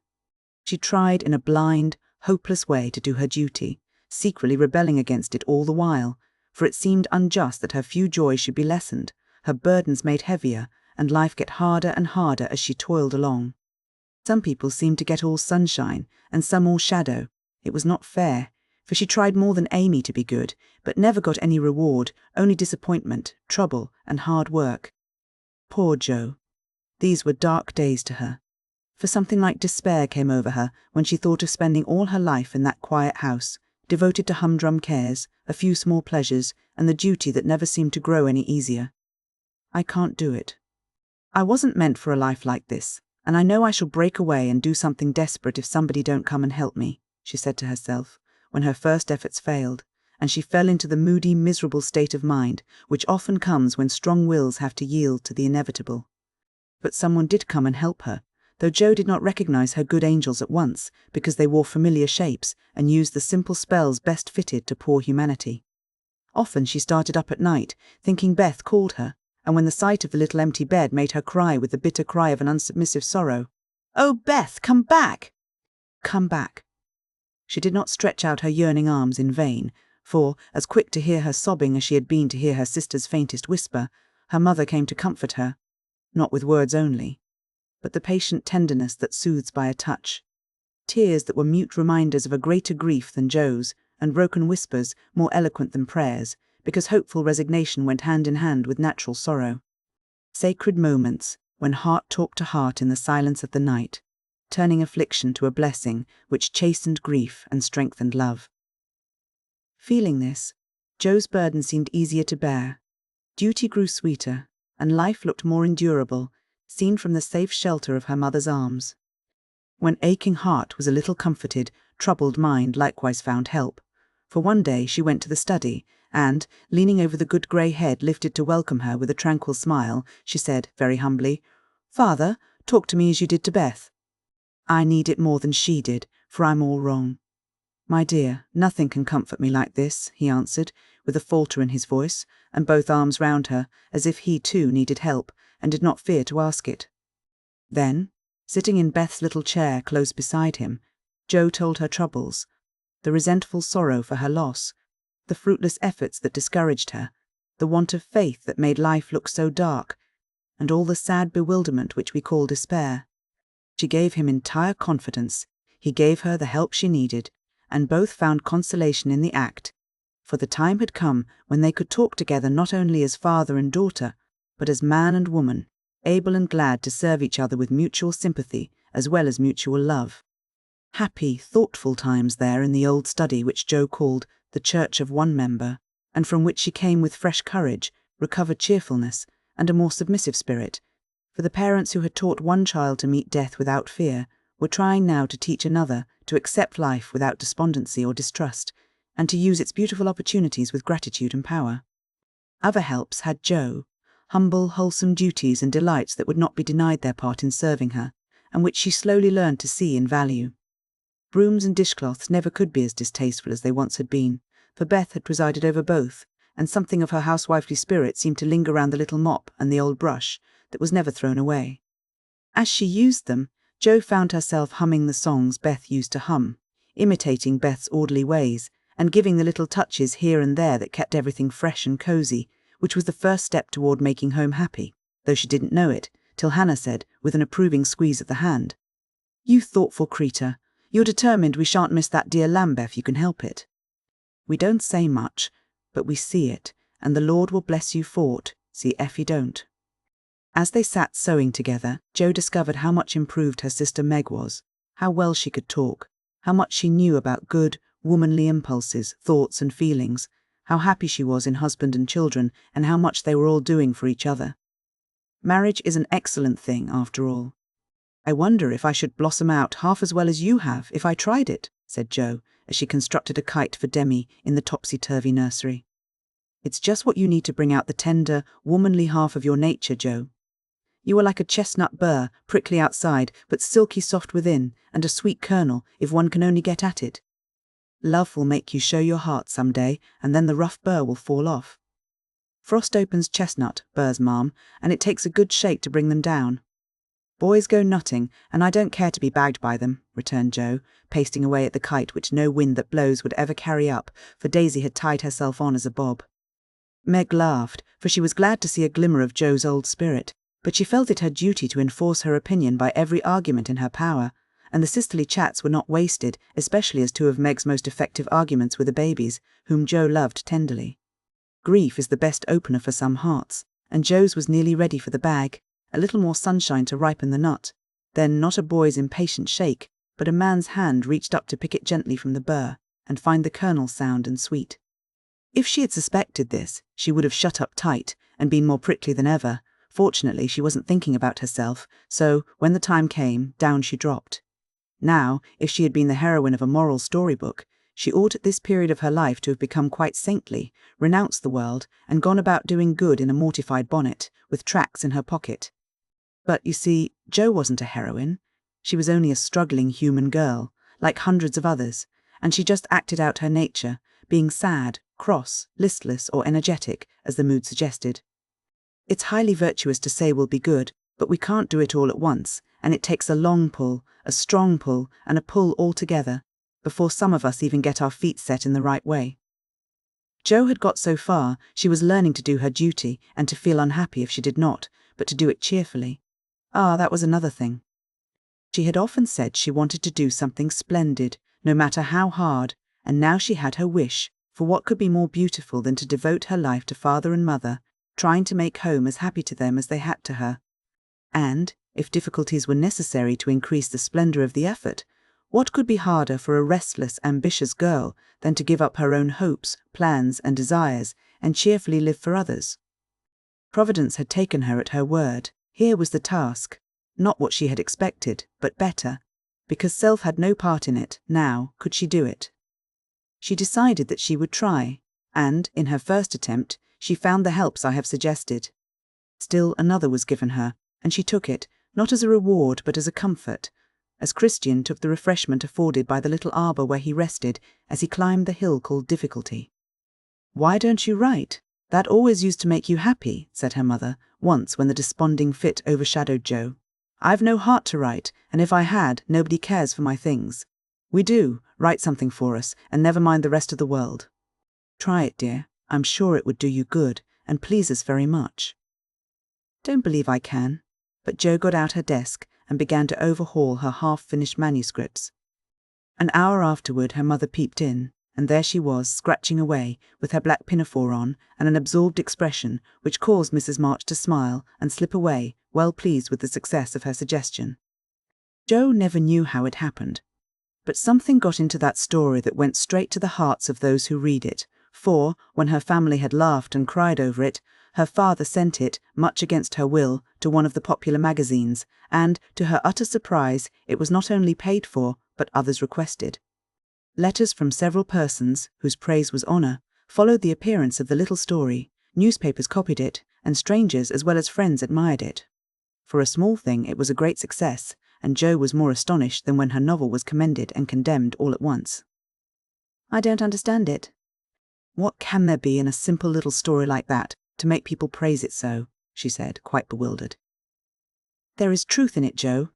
She tried in a blind, hopeless way to do her duty, secretly rebelling against it all the while, for it seemed unjust that her few joys should be lessened, her burdens made heavier, and life get harder and harder as she toiled along. Some people seemed to get all sunshine, and some all shadow. It was not fair, for she tried more than Amy to be good, but never got any reward, only disappointment, trouble, and hard work. Poor Jo. These were dark days to her, for something like despair came over her when she thought of spending all her life in that quiet house, devoted to humdrum cares, a few small pleasures, and the duty that never seemed to grow any easier. "I can't do it. I wasn't meant for a life like this, and I know I shall break away and do something desperate if somebody don't come and help me," she said to herself, when her first efforts failed, and she fell into the moody, miserable state of mind which often comes when strong wills have to yield to the inevitable. But someone did come and help her, though Jo did not recognize her good angels at once, because they wore familiar shapes and used the simple spells best fitted to poor humanity. Often she started up at night, thinking Beth called her, and when the sight of the little empty bed made her cry with the bitter cry of an unsubmissive sorrow, "Oh, Beth, come back! Come back!" She did not stretch out her yearning arms in vain, for, as quick to hear her sobbing as she had been to hear her sister's faintest whisper, her mother came to comfort her, not with words only, but the patient tenderness that soothes by a touch. Tears that were mute reminders of a greater grief than Jo's, and broken whispers more eloquent than prayers, because hopeful resignation went hand in hand with natural sorrow. Sacred moments, when heart talked to heart in the silence of the night, turning affliction to a blessing which chastened grief and strengthened love. Feeling this, Jo's burden seemed easier to bear. Duty grew sweeter, and life looked more endurable, seen from the safe shelter of her mother's arms. When aching heart was a little comforted, troubled mind likewise found help, for one day she went to the study, and, leaning over the good grey head lifted to welcome her with a tranquil smile, she said, very humbly, "Father, talk to me as you did to Beth." "I need it more than she did, for I'm all wrong." "My dear, nothing can comfort me like this," he answered, with a falter in his voice, and both arms round her, as if he too needed help, and did not fear to ask it. Then, sitting in Beth's little chair close beside him, Jo told her troubles, the resentful sorrow for her loss, the fruitless efforts that discouraged her, the want of faith that made life look so dark, and all the sad bewilderment which we call despair. She gave him entire confidence, he gave her the help she needed, and both found consolation in the act, for the time had come when they could talk together not only as father and daughter, but as man and woman, able and glad to serve each other with mutual sympathy as well as mutual love. Happy, thoughtful times there in the old study which Jo called the Church of One Member, and from which she came with fresh courage, recovered cheerfulness, and a more submissive spirit, for the parents who had taught one child to meet death without fear were trying now to teach another to accept life without despondency or distrust, and to use its beautiful opportunities with gratitude and power. Other helps had Jo, humble, wholesome duties and delights that would not be denied their part in serving her, and which she slowly learned to see and value. Brooms and dishcloths never could be as distasteful as they once had been, for Beth had presided over both, and something of her housewifely spirit seemed to linger round the little mop and the old brush that was never thrown away. As she used them, Jo found herself humming the songs Beth used to hum, imitating Beth's orderly ways, and giving the little touches here and there that kept everything fresh and cosy, which was the first step toward making home happy, though she didn't know it, till Hannah said, with an approving squeeze of the hand, "You thoughtful creature, you're determined we shan't miss that dear lamb if you can help it." We don't say much, but we see it, and the Lord will bless you for't, see if you don't. As they sat sewing together, Jo discovered how much improved her sister Meg was, how well she could talk, how much she knew about good, womanly impulses, thoughts and feelings, how happy she was in husband and children, and how much they were all doing for each other. Marriage is an excellent thing, after all. "I wonder if I should blossom out half as well as you have if I tried it," said Jo, as she constructed a kite for Demi in the topsy-turvy nursery. "It's just what you need to bring out the tender, womanly half of your nature, Jo. You are like a chestnut burr, prickly outside, but silky soft within, and a sweet kernel, if one can only get at it. Love will make you show your heart some day, and then the rough burr will fall off. Frost opens chestnut, burrs, ma'am, and it takes a good shake to bring them down." "Boys go nutting, and I don't care to be bagged by them," returned Jo, pasting away at the kite which no wind that blows would ever carry up, for Daisy had tied herself on as a bob. Meg laughed, for she was glad to see a glimmer of Jo's old spirit, but she felt it her duty to enforce her opinion by every argument in her power, and the sisterly chats were not wasted, especially as two of Meg's most effective arguments were the babies, whom Jo loved tenderly. Grief is the best opener for some hearts, and Jo's was nearly ready for the bag, a little more sunshine to ripen the nut. Then not a boy's impatient shake, but a man's hand reached up to pick it gently from the burr, and find the kernel sound and sweet. If she had suspected this, she would have shut up tight, and been more prickly than ever. Fortunately, she wasn't thinking about herself, so, when the time came, down she dropped. Now, if she had been the heroine of a moral storybook, she ought at this period of her life to have become quite saintly, renounced the world, and gone about doing good in a mortified bonnet, with tracts in her pocket. But, you see, Jo wasn't a heroine. She was only a struggling human girl, like hundreds of others, and she just acted out her nature, being sad, cross, listless, or energetic, as the mood suggested. It's highly virtuous to say we'll be good, but we can't do it all at once, and it takes a long pull, a strong pull, and a pull all together, before some of us even get our feet set in the right way. Jo had got so far, she was learning to do her duty, and to feel unhappy if she did not, but to do it cheerfully. That was another thing. She had often said she wanted to do something splendid, no matter how hard, and now she had her wish, for what could be more beautiful than to devote her life to father and mother, trying to make home as happy to them as they had to her. And, if difficulties were necessary to increase the splendor of the effort, what could be harder for a restless, ambitious girl than to give up her own hopes, plans, and desires, and cheerfully live for others? Providence had taken her at her word. Here was the task, not what she had expected, but better, because self had no part in it. Now, could she do it? She decided that she would try, and, in her first attempt, she found the helps I have suggested. Still another was given her, and she took it, not as a reward but as a comfort, as Christian took the refreshment afforded by the little arbour where he rested as he climbed the hill called Difficulty. "Why don't you write? That always used to make you happy," said her mother, once when the desponding fit overshadowed Jo. "I've no heart to write, and if I had, nobody cares for my things. We do, write something for us, and never mind the rest of the world. Try it, dear. I'm sure it would do you good, and please us very much." "Don't believe I can." But Jo got out her desk and began to overhaul her half-finished manuscripts. An hour afterward her mother peeped in, and there she was, scratching away, with her black pinafore on, and an absorbed expression, which caused Mrs. March to smile and slip away, well pleased with the success of her suggestion. Jo never knew how it happened, but something got into that story that went straight to the hearts of those who read it, for, when her family had laughed and cried over it, her father sent it, much against her will, to one of the popular magazines, and, to her utter surprise, it was not only paid for, but others requested. Letters from several persons, whose praise was honour, followed the appearance of the little story, newspapers copied it, and strangers as well as friends admired it. For a small thing it was a great success, and Jo was more astonished than when her novel was commended and condemned all at once. "I don't understand it. What can there be in a simple little story like that to make people praise it so?" she said, quite bewildered. "There is truth in it, Jo.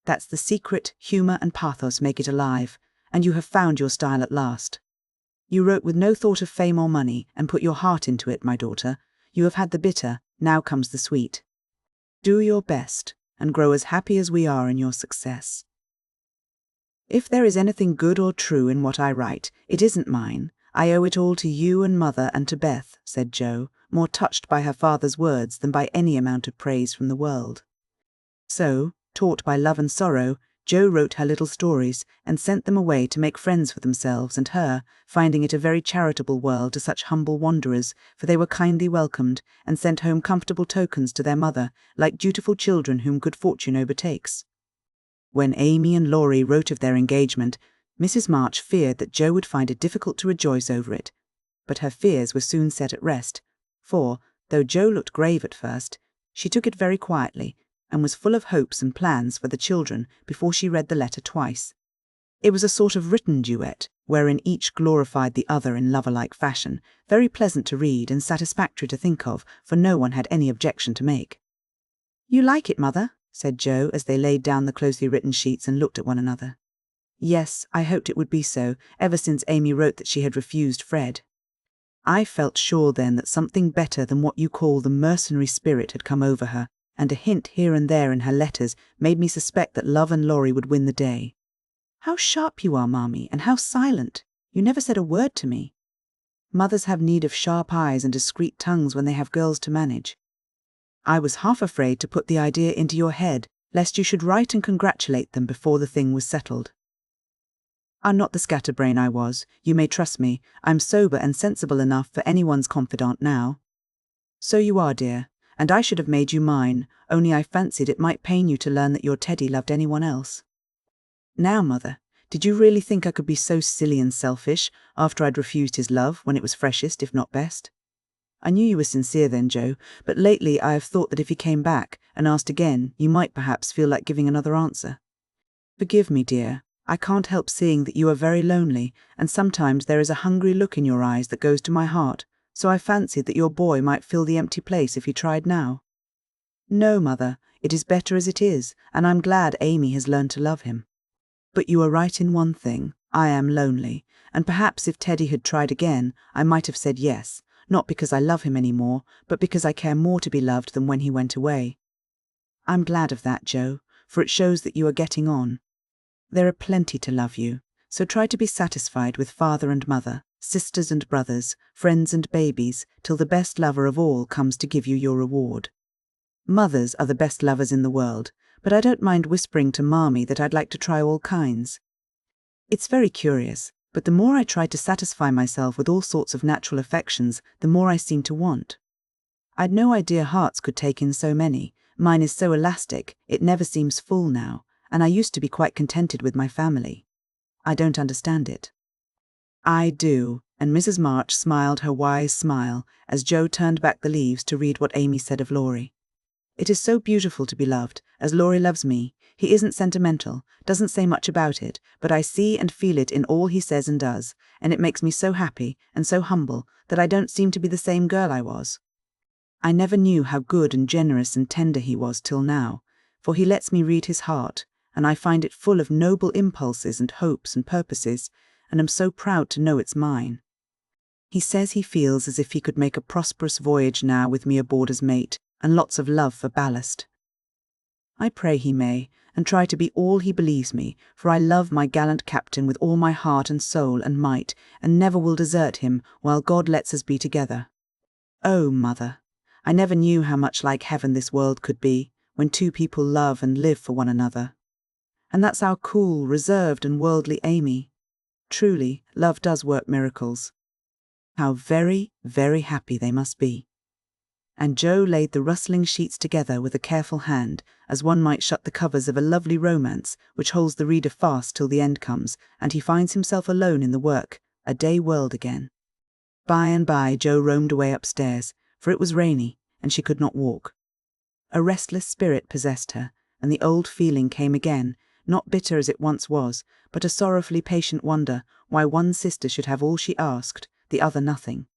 That's the secret. Humour and pathos make it alive, and you have found your style at last. You wrote with no thought of fame or money, and put your heart into it, my daughter. You have had the bitter, now comes the sweet. Do your best, and grow as happy as we are in your success." "If there is anything good or true in what I write, it isn't mine. I owe it all to you and Mother and to Beth," said Jo, more touched by her father's words than by any amount of praise from the world. So, taught by love and sorrow, Jo wrote her little stories and sent them away to make friends for themselves and her, finding it a very charitable world to such humble wanderers, for they were kindly welcomed and sent home comfortable tokens to their mother, like dutiful children whom good fortune overtakes. When Amy and Laurie wrote of their engagement, Mrs. March feared that Jo would find it difficult to rejoice over it, but her fears were soon set at rest, for, though Jo looked grave at first, she took it very quietly, and was full of hopes and plans for the children before she read the letter twice. It was a sort of written duet, wherein each glorified the other in lover-like fashion, very pleasant to read and satisfactory to think of, for no one had any objection to make. "You like it, Mother?" said Jo, as they laid down the closely written sheets and looked at one another. "Yes, I hoped it would be so, ever since Amy wrote that she had refused Fred. I felt sure then that something better than what you call the mercenary spirit had come over her, and a hint here and there in her letters made me suspect that love and Laurie would win the day. How sharp you are, Marmee, and how silent! You never said a word to me. Mothers have need of sharp eyes and discreet tongues when they have girls to manage. I was half afraid to put the idea into your head, lest you should write and congratulate them before the thing was settled. I'm not the scatterbrain I was, you may trust me. I'm sober and sensible enough for anyone's confidant now." "So you are, dear, and I should have made you mine, only I fancied it might pain you to learn that your Teddy loved anyone else. Now, Mother, did you really think I could be so silly and selfish after I'd refused his love when it was freshest, if not best? I knew you were sincere then, Jo, but lately I have thought that if he came back and asked again, you might perhaps feel like giving another answer. Forgive me, dear. I can't help seeing that you are very lonely, and sometimes there is a hungry look in your eyes that goes to my heart, so I fancied that your boy might fill the empty place if he tried now. No, Mother, it is better as it is, and I'm glad Amy has learned to love him. But you are right in one thing, I am lonely, and perhaps if Teddy had tried again, I might have said yes, not because I love him any more, but because I care more to be loved than when he went away. I'm glad of that, Jo, for it shows that you are getting on. There are plenty to love you, so try to be satisfied with father and mother, sisters and brothers, friends and babies, till the best lover of all comes to give you your reward. Mothers are the best lovers in the world, but I don't mind whispering to Marmee that I'd like to try all kinds. It's very curious, but the more I try to satisfy myself with all sorts of natural affections, the more I seem to want. I'd no idea hearts could take in so many. Mine is so elastic, it never seems full now, and I used to be quite contented with my family. I don't understand it." "I do," and Mrs. March smiled her wise smile as Jo turned back the leaves to read what Amy said of Laurie. "It is so beautiful to be loved, as Laurie loves me. He isn't sentimental, doesn't say much about it, but I see and feel it in all he says and does, and it makes me so happy and so humble that I don't seem to be the same girl I was. I never knew how good and generous and tender he was till now, for he lets me read his heart, and I find it full of noble impulses and hopes and purposes, and am so proud to know it's mine. He says he feels as if he could make a prosperous voyage now with me aboard as mate, and lots of love for ballast. I pray he may, and try to be all he believes me, for I love my gallant captain with all my heart and soul and might, and never will desert him while God lets us be together. Oh, mother, I never knew how much like heaven this world could be, when two people love and live for one another. And that's our cool, reserved and worldly Amy. Truly, love does work miracles. How very, very happy they must be. And Jo laid the rustling sheets together with a careful hand, as one might shut the covers of a lovely romance which holds the reader fast till the end comes, and he finds himself alone in the work, a day world again. By and by Jo roamed away upstairs, for it was rainy, and she could not walk. A restless spirit possessed her, and the old feeling came again, not bitter as it once was, but a sorrowfully patient wonder why one sister should have all she asked, the other nothing.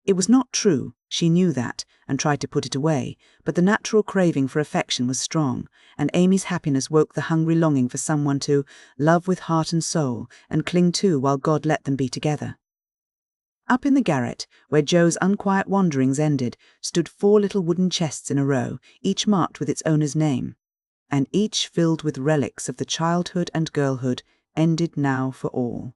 It was not true, she knew that, and tried to put it away, but the natural craving for affection was strong, and Amy's happiness woke the hungry longing for someone to love with heart and soul, and cling to while God let them be together. Up in the garret, where Jo's unquiet wanderings ended, stood 4 little wooden chests in a row, each marked with its owner's name, and each filled with relics of the childhood and girlhood, ended now for all.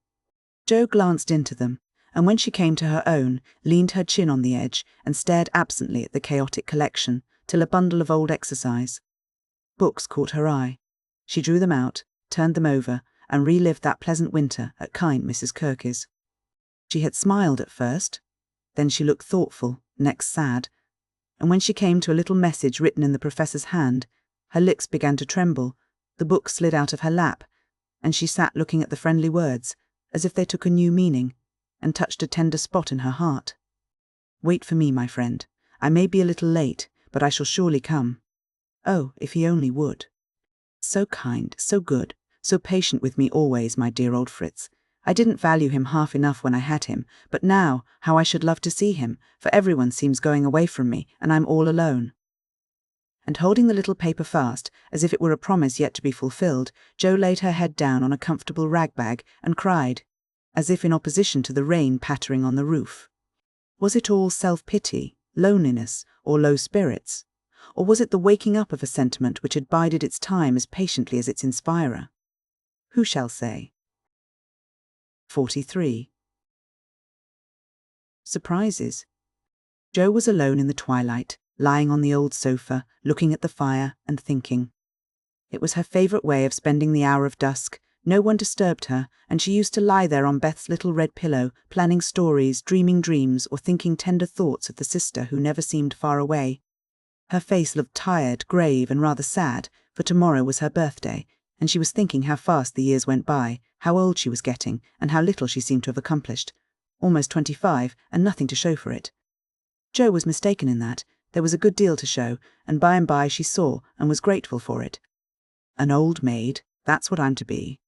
Jo glanced into them, and when she came to her own, leaned her chin on the edge and stared absently at the chaotic collection, till a bundle of old exercise books caught her eye. She drew them out, turned them over, and relived that pleasant winter at kind Mrs. Kirk's. She had smiled at first, then she looked thoughtful, next sad, and when she came to a little message written in the professor's hand, her lips began to tremble, the book slid out of her lap, and she sat looking at the friendly words, as if they took a new meaning, and touched a tender spot in her heart. Wait for me, my friend. I may be a little late, but I shall surely come. Oh, if he only would. So kind, so good, so patient with me always, my dear old Fritz. I didn't value him half enough when I had him, but now, how I should love to see him, for everyone seems going away from me, and I'm all alone. And holding the little paper fast, as if it were a promise yet to be fulfilled, Jo laid her head down on a comfortable rag-bag and cried, as if in opposition to the rain pattering on the roof. Was it all self-pity, loneliness, or low spirits? Or was it the waking up of a sentiment which had bided its time as patiently as its inspirer? Who shall say? 43. Surprises. Jo was alone in the twilight, lying on the old sofa, looking at the fire and thinking. It was her favourite way of spending the hour of dusk. No one disturbed her, and she used to lie there on Beth's little red pillow, planning stories, dreaming dreams, or thinking tender thoughts of the sister who never seemed far away. Her face looked tired, grave, and rather sad, for tomorrow was her birthday, and she was thinking how fast the years went by, how old she was getting, and how little she seemed to have accomplished. Almost 25, and nothing to show for it. Jo was mistaken in that. There was a good deal to show, and by she saw, and was grateful for it. An old maid, that's what I'm to be.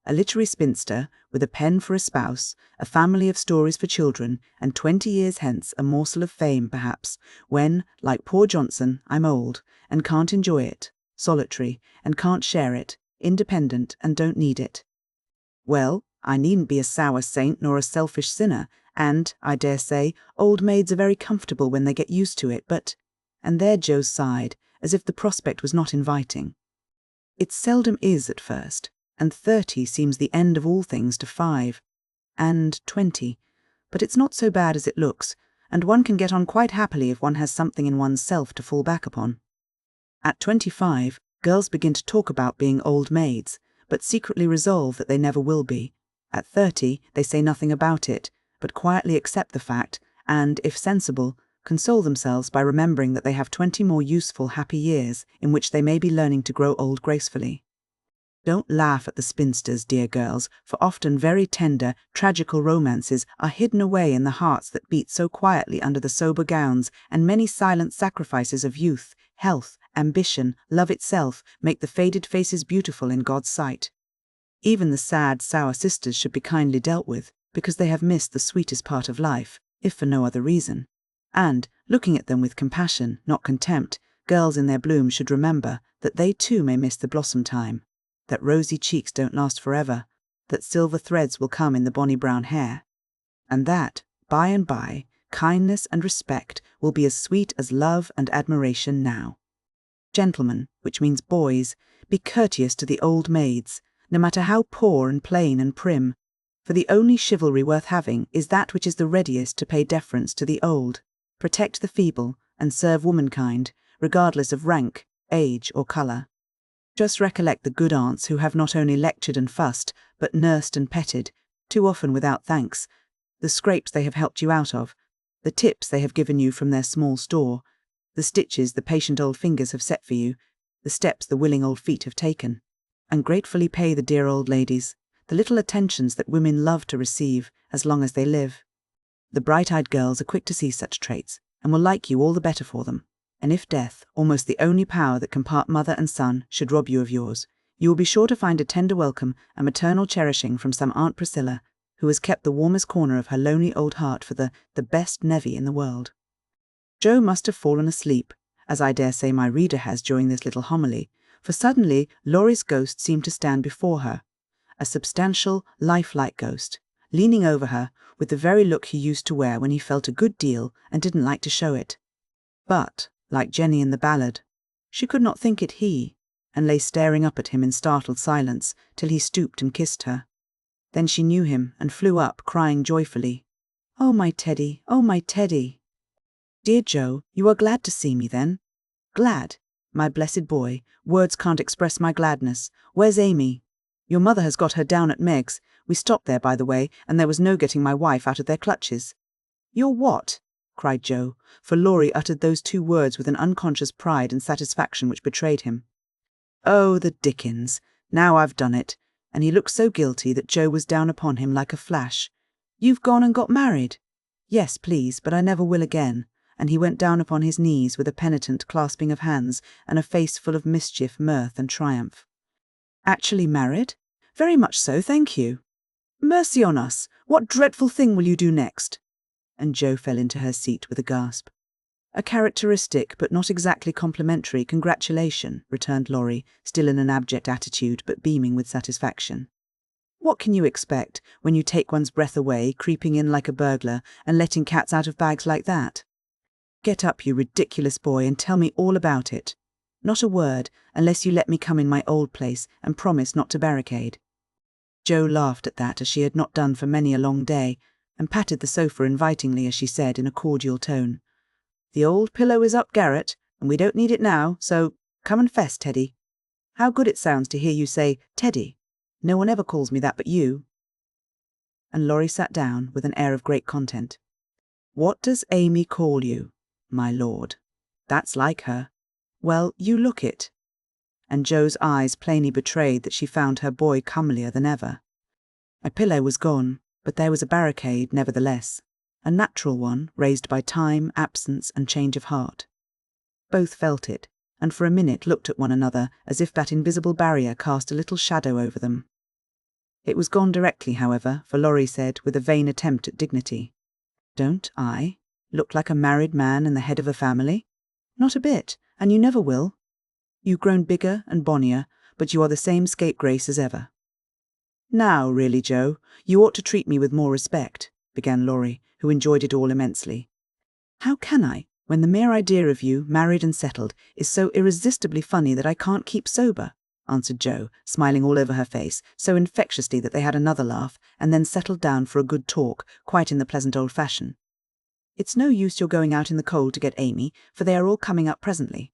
A literary spinster, with a pen for a spouse, a family of stories for children, and 20 years hence a morsel of fame, perhaps, when, like poor Johnson, I'm old, and can't enjoy it, solitary, and can't share it, independent, and don't need it. Well, I needn't be a sour saint nor a selfish sinner, and, I dare say, old maids are very comfortable when they get used to it, but— and there Jo sighed, as if the prospect was not inviting. It seldom is at first, and 30 seems the end of all things to 5, and 20, but it's not so bad as it looks, and one can get on quite happily if one has something in one's self to fall back upon. At 25, girls begin to talk about being old maids, but secretly resolve that they never will be. At 30, they say nothing about it, but quietly accept the fact, and, if sensible, console themselves by remembering that they have 20 more useful, happy years in which they may be learning to grow old gracefully. Don't laugh at the spinsters, dear girls, for often very tender, tragical romances are hidden away in the hearts that beat so quietly under the sober gowns, and many silent sacrifices of youth, health, ambition, love itself, make the faded faces beautiful in God's sight. Even the sad, sour sisters should be kindly dealt with, because they have missed the sweetest part of life, if for no other reason. And, looking at them with compassion, not contempt, girls in their bloom should remember that they too may miss the blossom time, that rosy cheeks don't last forever, that silver threads will come in the bonny brown hair, and that, by and by, kindness and respect will be as sweet as love and admiration now. Gentlemen, which means boys, be courteous to the old maids, no matter how poor and plain and prim, for the only chivalry worth having is that which is the readiest to pay deference to the old, protect the feeble, and serve womankind, regardless of rank, age, or colour. Just recollect the good aunts who have not only lectured and fussed, but nursed and petted, too often without thanks, the scrapes they have helped you out of, the tips they have given you from their small store, the stitches the patient old fingers have set for you, the steps the willing old feet have taken, and gratefully pay the dear old ladies, the little attentions that women love to receive as long as they live. The bright-eyed girls are quick to see such traits, and will like you all the better for them. And if death, almost the only power that can part mother and son, should rob you of yours, you will be sure to find a tender welcome and maternal cherishing from some Aunt Priscilla, who has kept the warmest corner of her lonely old heart for the best nevy in the world. Jo must have fallen asleep, as I dare say my reader has during this little homily, for suddenly Laurie's ghost seemed to stand before her, a substantial, lifelike ghost, leaning over her with the very look he used to wear when he felt a good deal and didn't like to show it. But, like Jenny in the ballad, she could not think it he, and lay staring up at him in startled silence till he stooped and kissed her. Then she knew him and flew up, crying joyfully, "Oh, my Teddy, oh, my Teddy!" "Dear Jo, you are glad to see me, then?" "Glad? My blessed boy, words can't express my gladness. Where's Amy?" "Your mother has got her down at Meg's. We stopped there, by the way, and there was no getting my wife out of their clutches." "Your what?" cried Jo, for Laurie uttered those two words with an unconscious pride and satisfaction which betrayed him. "Oh, the dickens! Now I've done it," and he looked so guilty that Jo was down upon him like a flash. "You've gone and got married?" "Yes, please, but I never will again," and he went down upon his knees with a penitent clasping of hands and a face full of mischief, mirth, and triumph. "Actually married?" "Very much so, thank you." "Mercy on us! What dreadful thing will you do next?" And Jo fell into her seat with a gasp. "A characteristic but not exactly complimentary congratulation," returned Laurie, still in an abject attitude but beaming with satisfaction. "What can you expect when you take one's breath away, creeping in like a burglar and letting cats out of bags like that? Get up, you ridiculous boy, and tell me all about it. Not a word, unless you let me come in my old place and promise not to barricade." Jo laughed at that as she had not done for many a long day, and patted the sofa invitingly as she said in a cordial tone, "The old pillow is up garret, and we don't need it now, so come and fess, Teddy. How good it sounds to hear you say Teddy. No one ever calls me that but you." And Laurie sat down with an air of great content. "What does Amy call you?" "My lord." "That's like her." "Well, you look it." And Jo's eyes plainly betrayed that she found her boy comelier than ever. A pillow was gone, but there was a barricade nevertheless, a natural one raised by time, absence, and change of heart. Both felt it, and for a minute looked at one another as if that invisible barrier cast a little shadow over them. It was gone directly, however, for Laurie said, with a vain attempt at dignity, "Don't I look like a married man and the head of a family?" "Not a bit, and you never will. You've grown bigger and bonnier, but you are the same scapegrace as ever." "Now, really, Jo, you ought to treat me with more respect," began Laurie, who enjoyed it all immensely. "How can I, when the mere idea of you, married and settled, is so irresistibly funny that I can't keep sober?" answered Jo, smiling all over her face, so infectiously that they had another laugh, and then settled down for a good talk, quite in the pleasant old fashion. "It's no use your going out in the cold to get Amy, for they are all coming up presently."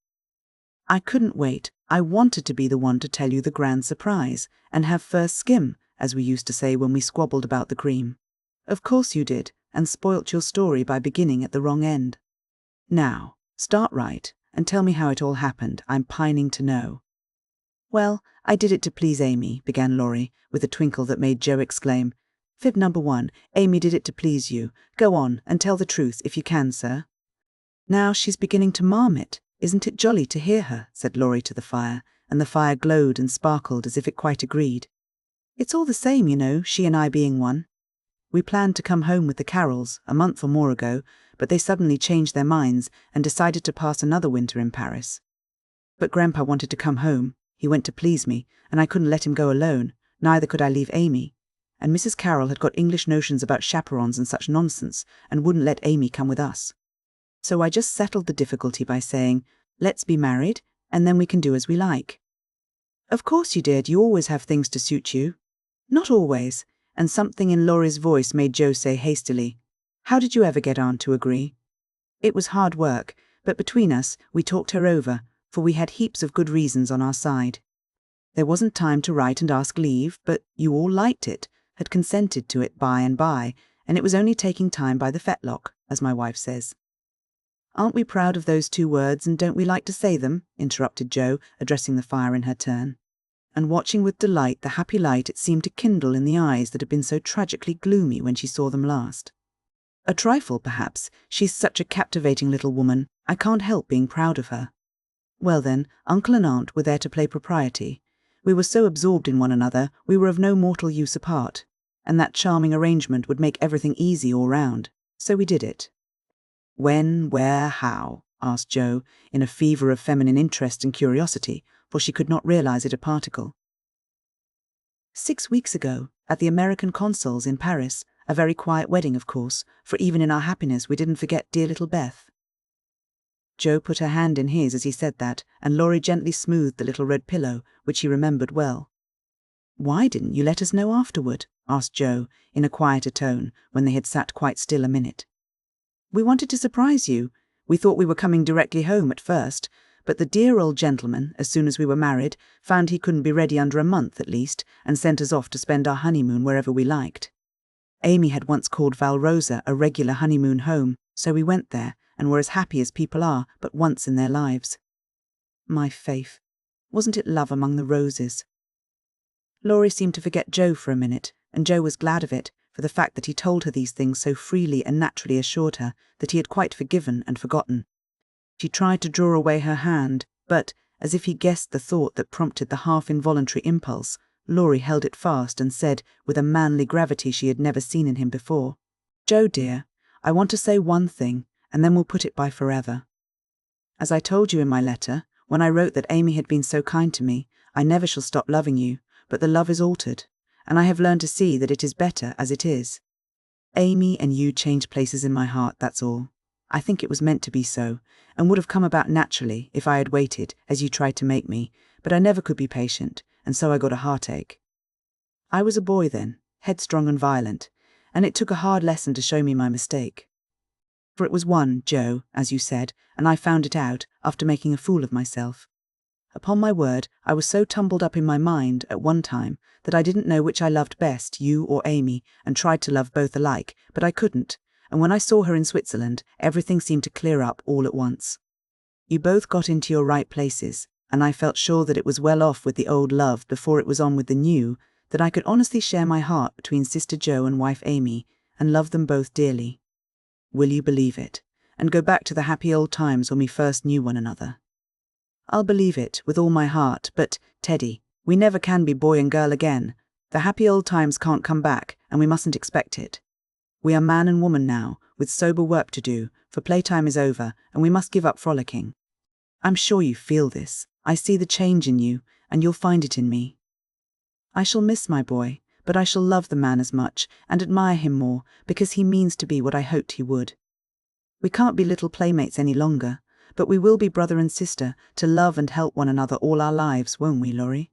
"I couldn't wait. I wanted to be the one to tell you the grand surprise, and have first skim, as we used to say when we squabbled about the cream. Of course you did, and spoilt your story by beginning at the wrong end. Now, start right, and tell me how it all happened. I'm pining to know." "Well, I did it to please Amy," began Laurie, with a twinkle that made Jo exclaim, "Fib number 1, Amy did it to please you. Go on, and tell the truth, if you can, sir." "Now she's beginning to marmot. Isn't it jolly to hear her?" said Laurie to the fire, and the fire glowed and sparkled as if it quite agreed. "It's all the same, you know, she and I being one. We planned to come home with the Carrolls a month or more ago, but they suddenly changed their minds and decided to pass another winter in Paris. But Grandpa wanted to come home. He went to please me, and I couldn't let him go alone, neither could I leave Amy. And Mrs. Carroll had got English notions about chaperons and such nonsense, and wouldn't let Amy come with us. So I just settled the difficulty by saying, let's be married, and then we can do as we like." Of course you did, you always have things to suit you. Not always, and something in Laurie's voice made Joe say hastily, "How did you ever get Aunt to agree?" It was hard work, but between us, we talked her over, for we had heaps of good reasons on our side. There wasn't time to write and ask leave, but you all liked it, had consented to it by and by, and it was only taking time by the fetlock, as my wife says. Aren't we proud of those 2 words, and don't we like to say them? Interrupted Joe, addressing the fire in her turn, and watching with delight the happy light it seemed to kindle in the eyes that had been so tragically gloomy when she saw them last. A trifle, perhaps. She's such a captivating little woman, I can't help being proud of her. Well then, Uncle and Aunt were there to play propriety. We were so absorbed in one another, we were of no mortal use apart, and that charming arrangement would make everything easy all round, so we did it. When, where, how? Asked Joe, in a fever of feminine interest and curiosity, for she could not realize it a particle. 6 weeks ago, at the American consul's in Paris, a very quiet wedding, of course, for even in our happiness we didn't forget dear little Beth. Joe put her hand in his as he said that, and Laurie gently smoothed the little red pillow, which he remembered well. "Why didn't you let us know afterward?" asked Joe, in a quieter tone, when they had sat quite still a minute. "We wanted to surprise you. We thought we were coming directly home at first, but the dear old gentleman, as soon as we were married, found he couldn't be ready under a month at least, and sent us off to spend our honeymoon wherever we liked. Amy had once called Valrosa a regular honeymoon home, so we went there, and were as happy as people are but once in their lives. My faith, wasn't it love among the roses?" Laurie seemed to forget Joe for a minute, and Joe was glad of it, for the fact that he told her these things so freely and naturally assured her that he had quite forgiven and forgotten. She tried to draw away her hand, but, as if he guessed the thought that prompted the half-involuntary impulse, Laurie held it fast and said, with a manly gravity she had never seen in him before, "Joe, dear, I want to say one thing, and then we'll put it by forever. As I told you in my letter, when I wrote that Amy had been so kind to me, I never shall stop loving you, but the love is altered, and I have learned to see that it is better as it is. Amy and you changed places in my heart, that's all. I think it was meant to be so, and would have come about naturally if I had waited, as you tried to make me, but I never could be patient, and so I got a heartache. I was a boy then, headstrong and violent, and it took a hard lesson to show me my mistake. For it was one, Joe, as you said, and I found it out, after making a fool of myself. Upon my word, I was so tumbled up in my mind, at one time, that I didn't know which I loved best, you or Amy, and tried to love both alike, but I couldn't, and when I saw her in Switzerland, everything seemed to clear up all at once. You both got into your right places, and I felt sure that it was well off with the old love before it was on with the new, that I could honestly share my heart between Sister Joe and wife Amy, and love them both dearly. Will you believe it, and go back to the happy old times when we first knew one another? I'll believe it with all my heart, but, Teddy, we never can be boy and girl again. The happy old times can't come back, and we mustn't expect it. We are man and woman now, with sober work to do, for playtime is over, and we must give up frolicking. I'm sure you feel this. I see the change in you, and you'll find it in me. I shall miss my boy, but I shall love the man as much, and admire him more, because he means to be what I hoped he would. We can't be little playmates any longer, but we will be brother and sister, to love and help one another all our lives, won't we, Laurie?"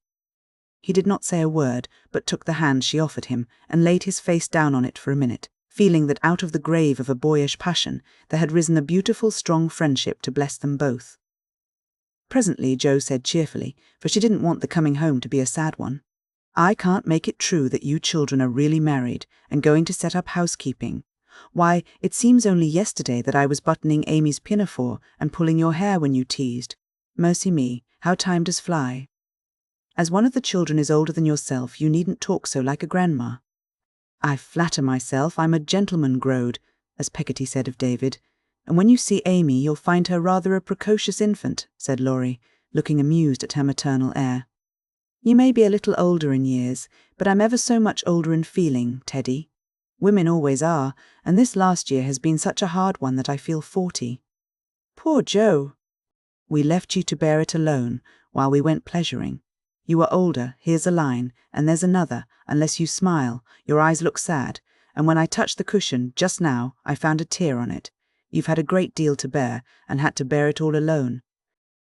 He did not say a word, but took the hand she offered him, and laid his face down on it for a minute, feeling that out of the grave of a boyish passion there had risen a beautiful, strong friendship to bless them both. Presently Joe said cheerfully, for she didn't want the coming home to be a sad one, "I can't make it true that you children are really married, and going to set up housekeeping. Why, it seems only yesterday that I was buttoning Amy's pinafore and pulling your hair when you teased. Mercy me, how time does fly. As one of the children is older than yourself, you needn't talk so like a grandma." "I flatter myself I'm a gentleman growed," as Peggotty said of David, "and when you see Amy you'll find her rather a precocious infant," said Laurie, looking amused at her maternal air. "You may be a little older in years, but I'm ever so much older in feeling, Teddy. Women always are, and this last year has been such a hard one that I feel 40. Poor Joe! We left you to bear it alone, while we went pleasuring. You are older, here's a line, and there's another, unless you smile, your eyes look sad, and when I touched the cushion, just now, I found a tear on it. You've had a great deal to bear, and had to bear it all alone.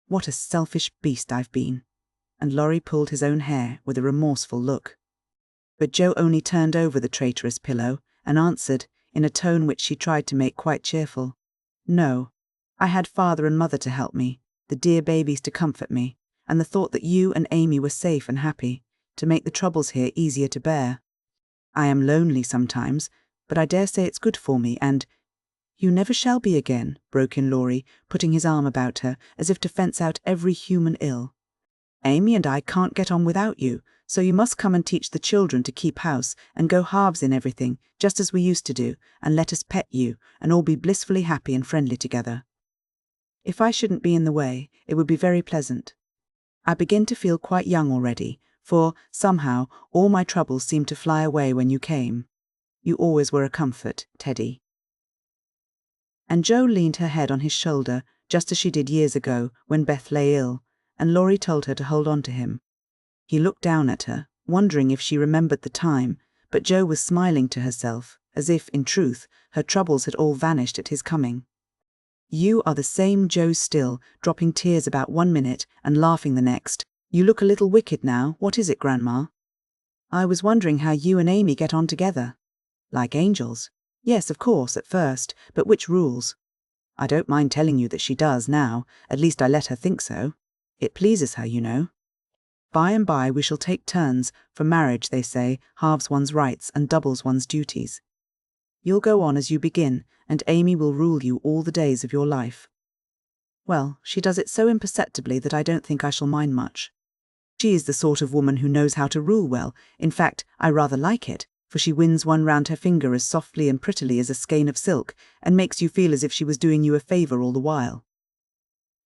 What a selfish beast I've been." and Laurie pulled his own hair with a remorseful look. But Joe only turned over the traitorous pillow and answered, in a tone which she tried to make quite cheerful, "No, I had father and mother to help me, the dear babies to comfort me, and the thought that you and Amy were safe and happy, to make the troubles here easier to bear. I am lonely sometimes, but I dare say it's good for me, and—" "You never shall be again," broke in Laurie, putting his arm about her, as if to fence out every human ill. "Amy and I can't get on without you, so you must come and teach the children to keep house and go halves in everything, just as we used to do, and let us pet you, and all be blissfully happy and friendly together. If I shouldn't be in the way, it would be very pleasant. I begin to feel quite young already, for, somehow, all my troubles seemed to fly away when you came. You always were a comfort, Teddy." And Joe leaned her head on his shoulder, just as she did years ago, when Beth lay ill, and Laurie told her to hold on to him. He looked down at her, wondering if she remembered the time, but Joe was smiling to herself, as if, in truth, her troubles had all vanished at his coming. "You are the same Joe still, dropping tears about 1 minute and laughing the next. You look a little wicked now. What is it, Grandma?" "I was wondering how you and Amy get on together." "Like angels." "Yes, of course, at first, but which rules?" "I don't mind telling you that she does now, at least I let her think so. It pleases her, you know. By and by we shall take turns, for marriage, they say, halves one's rights and doubles one's duties. You'll go on as you begin, and Amy will rule you all the days of your life." "Well, she does it so imperceptibly that I don't think I shall mind much. She is the sort of woman who knows how to rule well. In fact, I rather like it, for she winds one round her finger as softly and prettily as a skein of silk, and makes you feel as if she was doing you a favour all the while."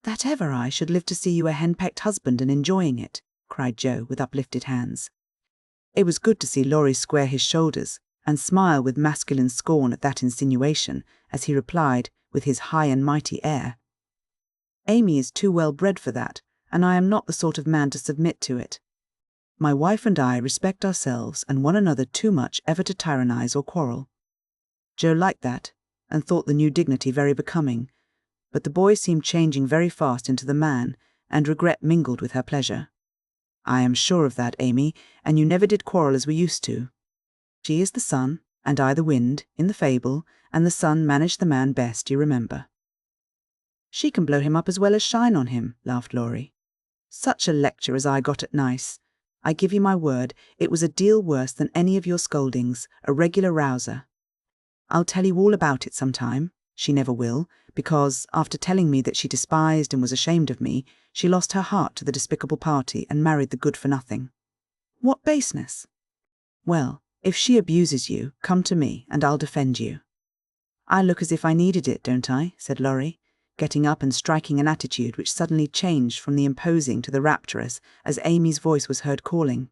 "That ever I should live to see you a henpecked husband and enjoying it," cried Joe with uplifted hands. It was good to see Laurie square his shoulders and smile with masculine scorn at that insinuation, as he replied, with his high and mighty air, "Amy is too well bred for that, and I am not the sort of man to submit to it. My wife and I respect ourselves and one another too much ever to tyrannize or quarrel." Joe liked that, and thought the new dignity very becoming, but the boy seemed changing very fast into the man, and regret mingled with her pleasure. "I am sure of that, Amy, and you never did quarrel as we used to. She is the sun, and I the wind, in the fable, and the sun managed the man best, you remember." "She can blow him up as well as shine on him," laughed Laurie. "Such a lecture as I got at Nice. I give you my word, it was a deal worse than any of your scoldings, a regular rouser. I'll tell you all about it some time. She never will, because, after telling me that she despised and was ashamed of me, she lost her heart to the despicable party and married the good-for-nothing." "What baseness!" "Well, if she abuses you, come to me, and I'll defend you." "I look as if I needed it, don't I?" said Laurie, getting up and striking an attitude which suddenly changed from the imposing to the rapturous as Amy's voice was heard calling.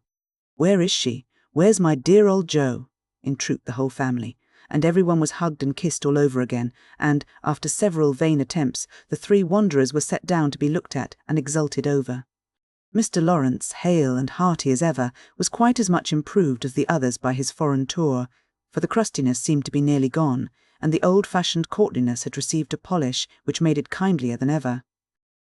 "Where is she? Where's my dear old Joe?" In trooped the whole family, and everyone was hugged and kissed all over again, and, after several vain attempts, the 3 wanderers were set down to be looked at and exulted over. Mr. Lawrence, hale and hearty as ever, was quite as much improved as the others by his foreign tour, for the crustiness seemed to be nearly gone, and the old-fashioned courtliness had received a polish which made it kindlier than ever.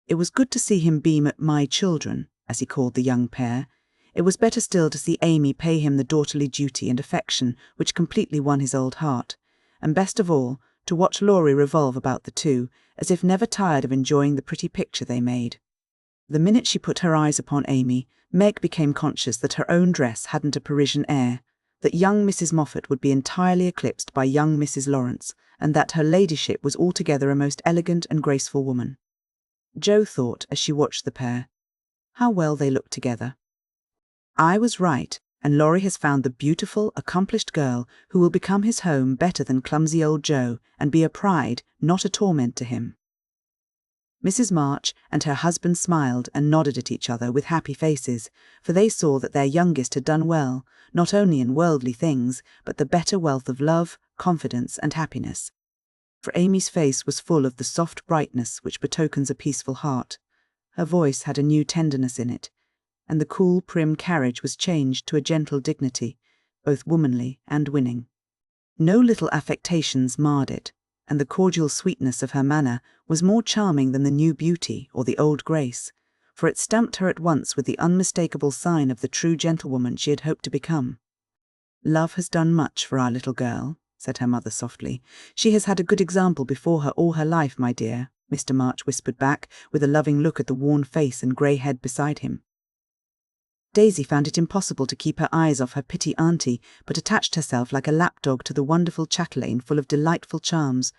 It was good to see him beam at "my children," as he called the young pair. It was better still to see Amy pay him the daughterly duty and affection which completely won his old heart, and best of all, to watch Laurie revolve about the two, as if never tired of enjoying the pretty picture they made. The minute she put her eyes upon Amy, Meg became conscious that her own dress hadn't a Parisian air, that young Mrs. Moffat would be entirely eclipsed by young Mrs. Lawrence, and that her ladyship was altogether a most elegant and graceful woman. Joe thought, as she watched the pair, how well they looked together. I was right, and Laurie has found the beautiful, accomplished girl who will become his home better than clumsy old Joe, and be a pride, not a torment to him. Mrs. March and her husband smiled and nodded at each other with happy faces, for they saw that their youngest had done well, not only in worldly things, but the better wealth of love, confidence, and happiness. For Amy's face was full of the soft brightness which betokens a peaceful heart. Her voice had a new tenderness in it, and the cool, prim carriage was changed to a gentle dignity, both womanly and winning. No little affectations marred it, and the cordial sweetness of her manner was more charming than the new beauty or the old grace, for it stamped her at once with the unmistakable sign of the true gentlewoman she had hoped to become. "Love has done much for our little girl," said her mother softly. "She has had a good example before her all her life, my dear," Mr. March whispered back, with a loving look at the worn face and grey head beside him. Daisy found it impossible to keep her eyes off her pitty auntie, but attached herself like a lapdog to the wonderful chatelaine full of delightful charms.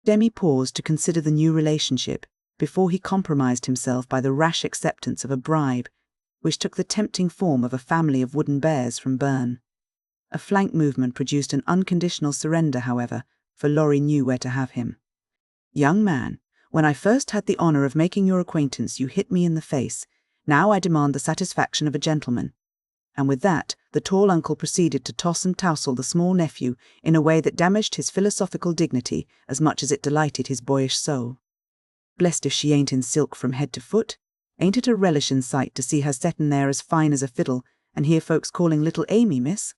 Demi paused to consider the new relationship before he compromised himself by the rash acceptance of a bribe, which took the tempting form of a family of wooden bears from Bern. A flank movement produced an unconditional surrender, however, for Laurie knew where to have him. "Young man, when I first had the honour of making your acquaintance, you hit me in the face. Now I demand the satisfaction of a gentleman." And with that, the tall uncle proceeded to toss and tousle the small nephew in a way that damaged his philosophical dignity as much as it delighted his boyish soul. "Blessed if she ain't in silk from head to foot. Ain't it a relish in sight to see her settin' there as fine as a fiddle, and hear folks calling little Amy, miss?"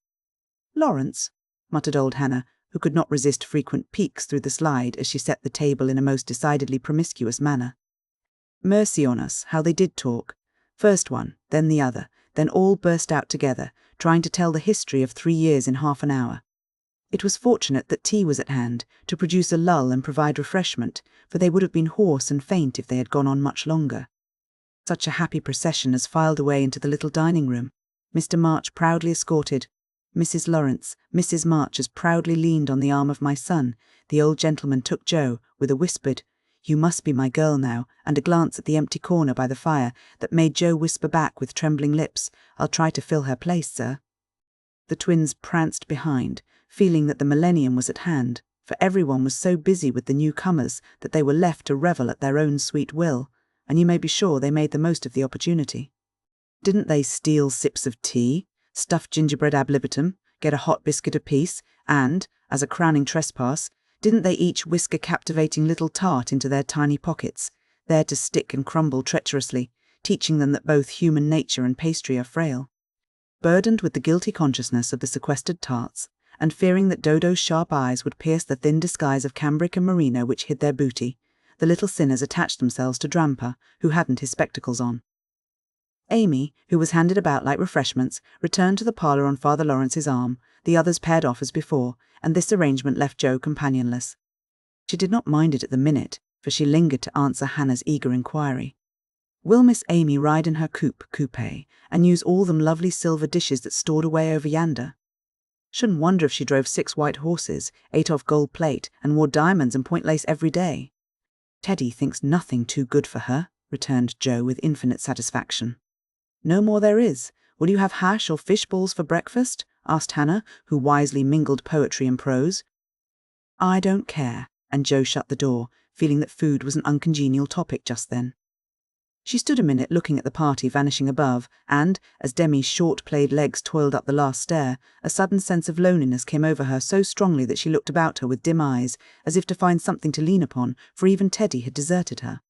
"Lawrence," muttered old Hannah, who could not resist frequent peeks through the slide as she set the table in a most decidedly promiscuous manner. Mercy on us, how they did talk. First one, then the other, then all burst out together, trying to tell the history of 3 years in half an hour. It was fortunate that tea was at hand, to produce a lull and provide refreshment, for they would have been hoarse and faint if they had gone on much longer. Such a happy procession as filed away into the little dining room. Mr. March proudly escorted. Mrs. Lawrence, Mrs. March as proudly leaned on the arm of my son. The old gentleman took Jo, with a whispered, "You must be my girl now," and a glance at the empty corner by the fire that made Jo whisper back with trembling lips, "I'll try to fill her place, sir." The twins pranced behind, feeling that the millennium was at hand, for everyone was so busy with the newcomers that they were left to revel at their own sweet will, and you may be sure they made the most of the opportunity. Didn't they steal sips of tea, stuff gingerbread ab libitum, get a hot biscuit apiece, and, as a crowning trespass, didn't they each whisk a captivating little tart into their tiny pockets, there to stick and crumble treacherously, teaching them that both human nature and pastry are frail? Burdened with the guilty consciousness of the sequestered tarts, and fearing that Dodo's sharp eyes would pierce the thin disguise of cambric and merino which hid their booty, the little sinners attached themselves to Drampa, who hadn't his spectacles on. Amy, who was handed about like refreshments, returned to the parlour on Father Lawrence's arm, the others paired off as before, and this arrangement left Jo companionless. She did not mind it at the minute, for she lingered to answer Hannah's eager inquiry. "Will Miss Amy ride in her coupe, and use all them lovely silver dishes that's stored away over yonder? Shouldn't wonder if she drove 6 white horses, ate off gold plate, and wore diamonds and point lace every day." "Teddy thinks nothing too good for her," returned Jo with infinite satisfaction. "No more there is. Will you have hash or fish balls for breakfast?" asked Hannah, who wisely mingled poetry and prose. "I don't care," and Jo shut the door, feeling that food was an uncongenial topic just then. She stood a minute looking at the party vanishing above, and, as Demi's short-played legs toiled up the last stair, a sudden sense of loneliness came over her so strongly that she looked about her with dim eyes, as if to find something to lean upon, for even Teddy had deserted her.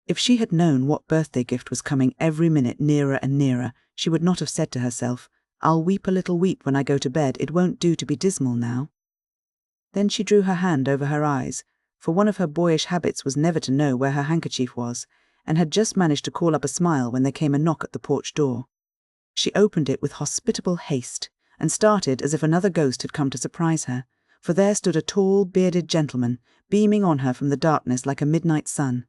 If she had known what birthday gift was coming every minute nearer and nearer, she would not have said to herself, "I'll weep a little weep when I go to bed, it won't do to be dismal now." Then she drew her hand over her eyes, for one of her boyish habits was never to know where her handkerchief was, and had just managed to call up a smile when there came a knock at the porch door. She opened it with hospitable haste, and started as if another ghost had come to surprise her, for there stood a tall, bearded gentleman, beaming on her from the darkness like a midnight sun.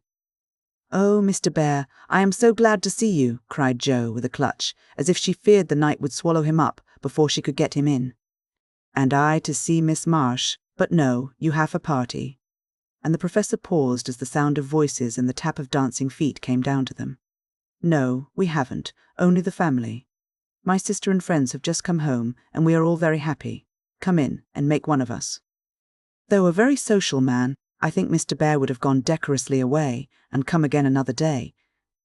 "Oh, Mr. Bear, I am so glad to see you," cried Jo with a clutch, as if she feared the night would swallow him up before she could get him in. "And I to see Miss Marsh, but no, you have a party." And the Professor paused as the sound of voices and the tap of dancing feet came down to them. "No, we haven't, only the family. My sister and friends have just come home, and we are all very happy. Come in, and make one of us." Though a very social man, I think Mr. Bear would have gone decorously away, and come again another day.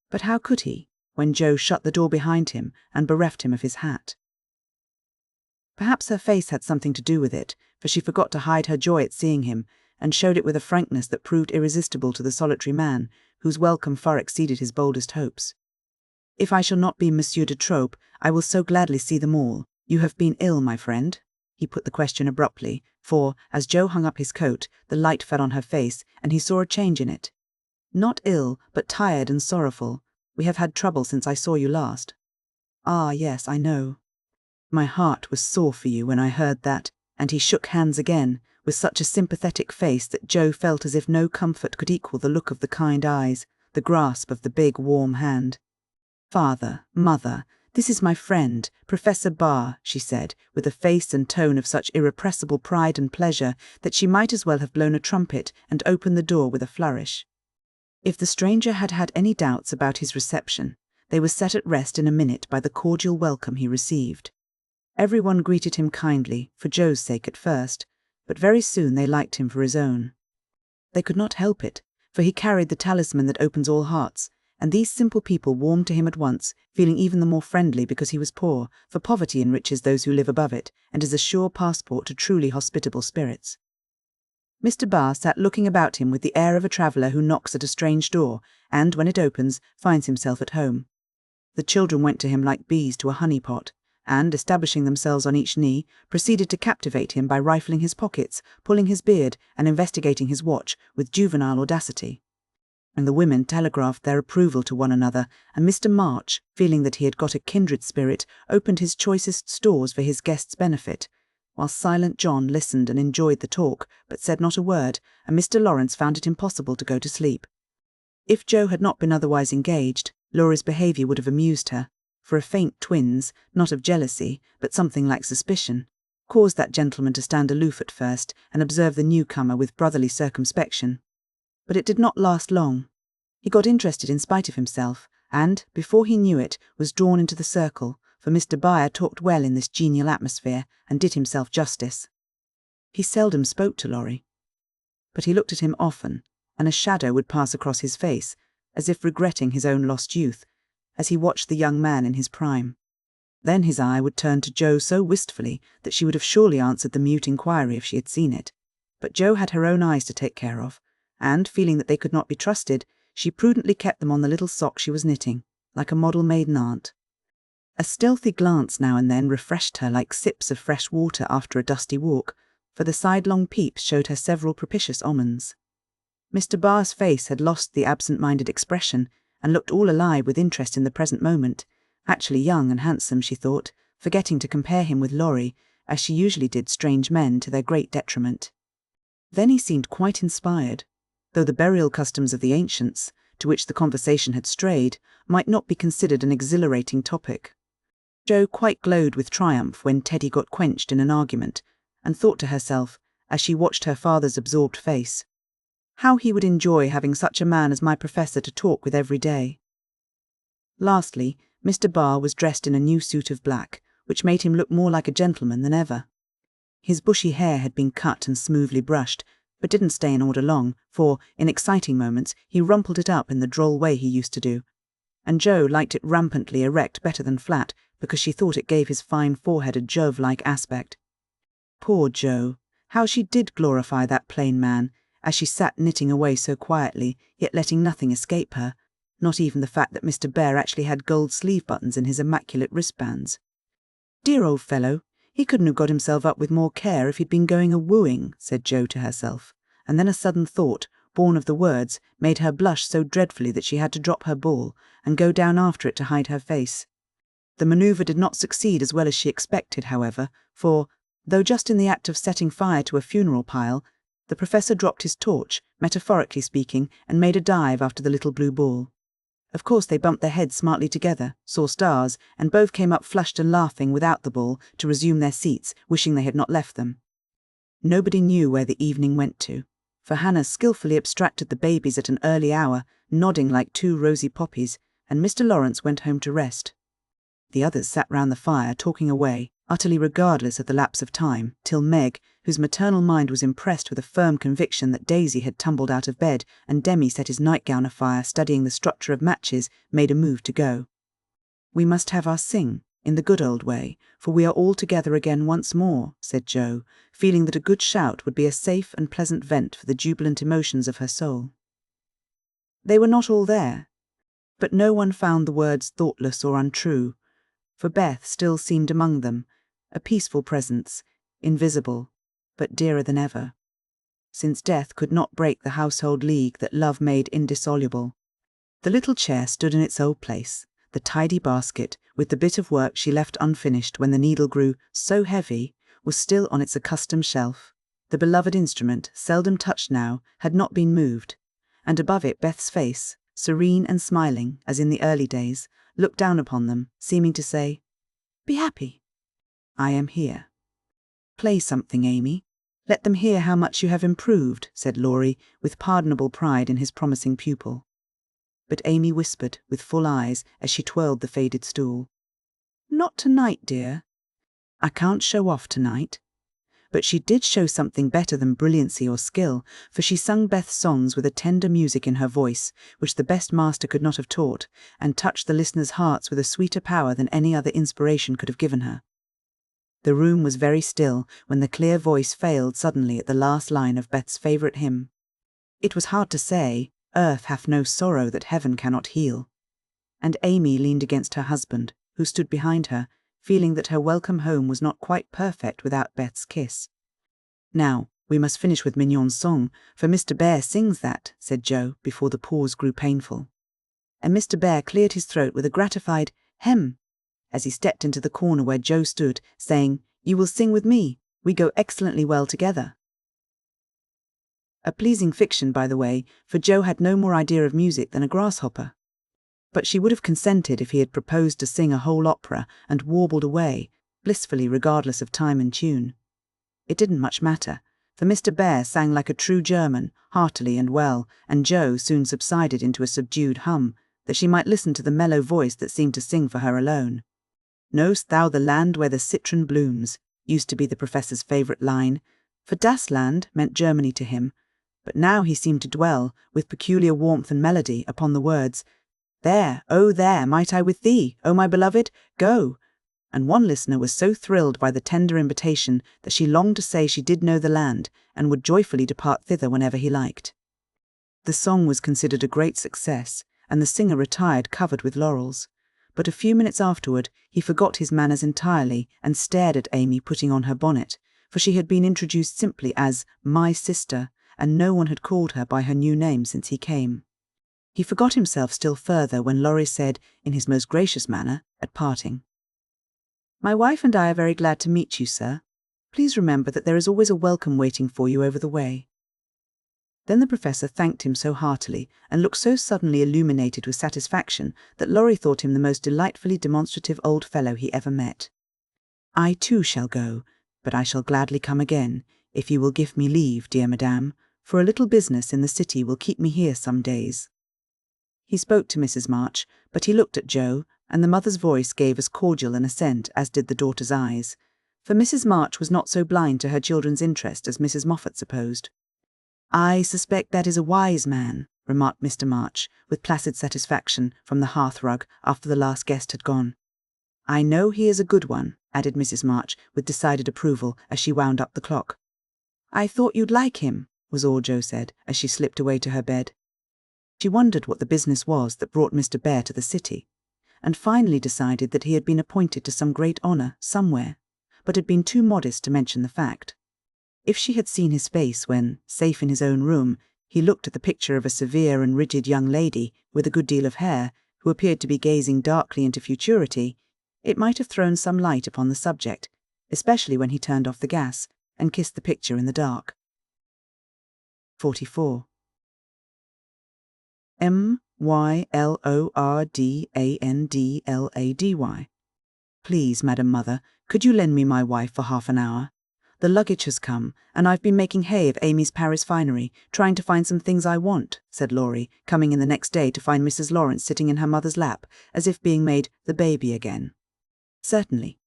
But how could he, when Jo shut the door behind him and bereft him of his hat? Perhaps her face had something to do with it, for she forgot to hide her joy at seeing him, and showed it with a frankness that proved irresistible to the solitary man, whose welcome far exceeded his boldest hopes. "If I shall not be Monsieur de Trop, I will so gladly see them all. You have been ill, my friend?" He put the question abruptly, for, as Jo hung up his coat, the light fell on her face, and he saw a change in it. Not ill, but tired and sorrowful, We have had trouble since I saw you last." "Ah, yes, I know. My heart was sore for you when I heard that," and he shook hands again, with such a sympathetic face that Jo felt as if no comfort could equal the look of the kind eyes, the grasp of the big, warm hand. "Father, Mother, this is my friend, Professor Barr," she said, with a face and tone of such irrepressible pride and pleasure that she might as well have blown a trumpet and opened the door with a flourish. If the stranger had had any doubts about his reception, they were set at rest in a minute by the cordial welcome he received. Everyone greeted him kindly, for Jo's sake at first, but very soon they liked him for his own. They could not help it, for he carried the talisman that opens all hearts, and these simple people warmed to him at once, feeling even the more friendly because he was poor, for poverty enriches those who live above it, and is a sure passport to truly hospitable spirits. Mr. Barr sat looking about him with the air of a traveller who knocks at a strange door, and, when it opens, finds himself at home. The children went to him like bees to a honey-pot, and, establishing themselves on each knee, proceeded to captivate him by rifling his pockets, pulling his beard, and investigating his watch with juvenile audacity. And the women telegraphed their approval to one another, and Mr. March, feeling that he had got a kindred spirit, opened his choicest stores for his guests' benefit, while silent John listened and enjoyed the talk, but said not a word, and Mr. Lawrence found it impossible to go to sleep. If Jo had not been otherwise engaged, Laura's behaviour would have amused her, for a faint twinge, not of jealousy, but something like suspicion, caused that gentleman to stand aloof at first and observe the newcomer with brotherly circumspection. But it did not last long. He got interested in spite of himself, and, before he knew it, was drawn into the circle, for Mr. Barr talked well in this genial atmosphere, and did himself justice. He seldom spoke to Laurie, but he looked at him often, and a shadow would pass across his face, as if regretting his own lost youth, as he watched the young man in his prime. Then his eye would turn to Jo so wistfully that she would have surely answered the mute inquiry if she had seen it. But Jo had her own eyes to take care of, and, feeling that they could not be trusted, she prudently kept them on the little sock she was knitting, like a model maiden aunt. A stealthy glance now and then refreshed her like sips of fresh water after a dusty walk, for the sidelong peeps showed her several propitious omens. Mr. Barr's face had lost the absent-minded expression, and looked all alive with interest in the present moment, actually young and handsome, she thought, forgetting to compare him with Laurie, as she usually did strange men to their great detriment. Then he seemed quite inspired, though the burial customs of the ancients, to which the conversation had strayed, might not be considered an exhilarating topic. Jo quite glowed with triumph when Teddy got quenched in an argument, and thought to herself, as she watched her father's absorbed face, how he would enjoy having such a man as my professor to talk with every day. Lastly, Mr. Barr was dressed in a new suit of black, which made him look more like a gentleman than ever. His bushy hair had been cut and smoothly brushed, but didn't stay in order long, for, in exciting moments, he rumpled it up in the droll way he used to do, and Jo liked it rampantly erect better than flat, because she thought it gave his fine forehead a Jove-like aspect. Poor Jo, how she did glorify that plain man, as she sat knitting away so quietly, yet letting nothing escape her, not even the fact that Mr. Bear actually had gold sleeve buttons in his immaculate wristbands. "Dear old fellow, he couldn't have got himself up with more care if he'd been going a-wooing," said Jo to herself, and then a sudden thought, born of the words, made her blush so dreadfully that she had to drop her ball, and go down after it to hide her face. The manoeuvre did not succeed as well as she expected, however, for, though just in the act of setting fire to a funeral pile, the professor dropped his torch, metaphorically speaking, and made a dive after the little blue ball. Of course they bumped their heads smartly together, saw stars, and both came up flushed and laughing without the ball to resume their seats, wishing they had not left them. Nobody knew where the evening went to, for Hannah skilfully abstracted the babies at an early hour, nodding like two rosy poppies, and Mr. Lawrence went home to rest. The others sat round the fire, talking away, utterly regardless of the lapse of time, till Meg, whose maternal mind was impressed with a firm conviction that Daisy had tumbled out of bed, and Demi set his nightgown afire studying the structure of matches, made a move to go. "We must have our sing, in the good old way, for we are all together again once more," said Jo, feeling that a good shout would be a safe and pleasant vent for the jubilant emotions of her soul. They were not all there, but no one found the words thoughtless or untrue, for Beth still seemed among them, a peaceful presence, invisible, but dearer than ever, since death could not break the household league that love made indissoluble. The little chair stood in its old place, the tidy basket, with the bit of work she left unfinished when the needle grew so heavy, was still on its accustomed shelf. The beloved instrument, seldom touched now, had not been moved, and above it Beth's face, serene and smiling, as in the early days, looked down upon them, seeming to say, "Be happy. I am here." "Play something, Amy. Let them hear how much you have improved," said Laurie, with pardonable pride in his promising pupil. But Amy whispered, with full eyes, as she twirled the faded stool, "Not tonight, dear. I can't show off tonight." But she did show something better than brilliancy or skill, for she sung Beth's songs with a tender music in her voice, which the best master could not have taught, and touched the listeners' hearts with a sweeter power than any other inspiration could have given her. The room was very still when the clear voice failed suddenly at the last line of Beth's favourite hymn. It was hard to say, "Earth hath no sorrow that heaven cannot heal." And Amy leaned against her husband, who stood behind her, feeling that her welcome home was not quite perfect without Beth's kiss. "Now, we must finish with Mignon's song, for Mr. Bear sings that," said Joe, before the pause grew painful. And Mr. Bear cleared his throat with a gratified "hem," as he stepped into the corner where Joe stood, saying, "You will sing with me. We go excellently well together." A pleasing fiction, by the way, for Joe had no more idea of music than a grasshopper. But she would have consented if he had proposed to sing a whole opera and warbled away, blissfully regardless of time and tune. It didn't much matter, for Mr. Bear sang like a true German, heartily and well, and Joe soon subsided into a subdued hum, that she might listen to the mellow voice that seemed to sing for her alone. "Know'st thou the land where the citron blooms?" used to be the professor's favourite line, for Das Land meant Germany to him, but now he seemed to dwell, with peculiar warmth and melody, upon the words, "There, oh there, might I with thee, oh my beloved, go," and one listener was so thrilled by the tender invitation that she longed to say she did know the land, and would joyfully depart thither whenever he liked. The song was considered a great success, and the singer retired covered with laurels. But a few minutes afterward he forgot his manners entirely and stared at Amy putting on her bonnet, for she had been introduced simply as "my sister," and no one had called her by her new name since he came. He forgot himself still further when Laurie said, in his most gracious manner, at parting, "My wife and I are very glad to meet you, sir. Please remember that there is always a welcome waiting for you over the way." Then the professor thanked him so heartily, and looked so suddenly illuminated with satisfaction, that Laurie thought him the most delightfully demonstrative old fellow he ever met. "I too shall go, but I shall gladly come again, if you will give me leave, dear madame, for a little business in the city will keep me here some days." He spoke to Mrs. March, but he looked at Joe, and the mother's voice gave as cordial an assent as did the daughter's eyes, for Mrs. March was not so blind to her children's interest as Mrs. Moffat supposed. "I suspect that is a wise man," remarked Mr. March, with placid satisfaction, from the hearthrug, after the last guest had gone. "I know he is a good one," added Mrs. March, with decided approval, as she wound up the clock. "I thought you'd like him," was all Joe said, as she slipped away to her bed. She wondered what the business was that brought Mr. Bear to the city, and finally decided that he had been appointed to some great honour somewhere, but had been too modest to mention the fact. If she had seen his face when, safe in his own room, he looked at the picture of a severe and rigid young lady with a good deal of hair, who appeared to be gazing darkly into futurity, it might have thrown some light upon the subject, especially when he turned off the gas and kissed the picture in the dark. 44. MYLORDANDLADY. "Please, Madam Mother, could you lend me my wife for half an hour? The luggage has come, and I've been making hay of Amy's Paris finery, trying to find some things I want," said Laurie, coming in the next day to find Mrs. Lawrence sitting in her mother's lap, as if being made the baby again. "Certainly.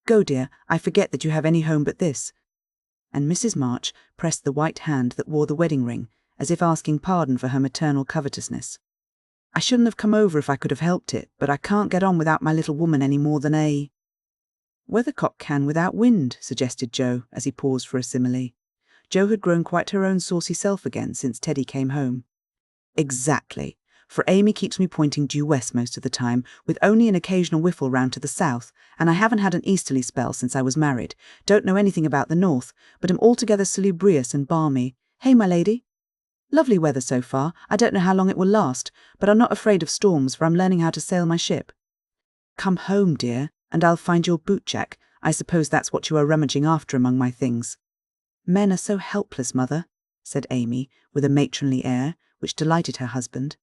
Go, dear, I forget that you have any home but this." And Mrs. March pressed the white hand that wore the wedding ring, as if asking pardon for her maternal covetousness. "I shouldn't have come over if I could have helped it, but I can't get on without my little woman any more than a—" "Weathercock can without wind," suggested Joe, as he paused for a simile. Jo had grown quite her own saucy self again since Teddy came home. "Exactly, for Amy keeps me pointing due west most of the time, with only an occasional whiffle round to the south, and I haven't had an easterly spell since I was married. Don't know anything about the north, but am altogether salubrious and balmy. Hey, my lady?" Lovely weather so far. I don't know how long it will last, but I'm not afraid of storms, for I'm learning how to sail my ship. Come home, dear, and I'll find your bootjack. I suppose that's what you are rummaging after among my things. Men are so helpless, mother, said Amy, with a matronly air, which delighted her husband.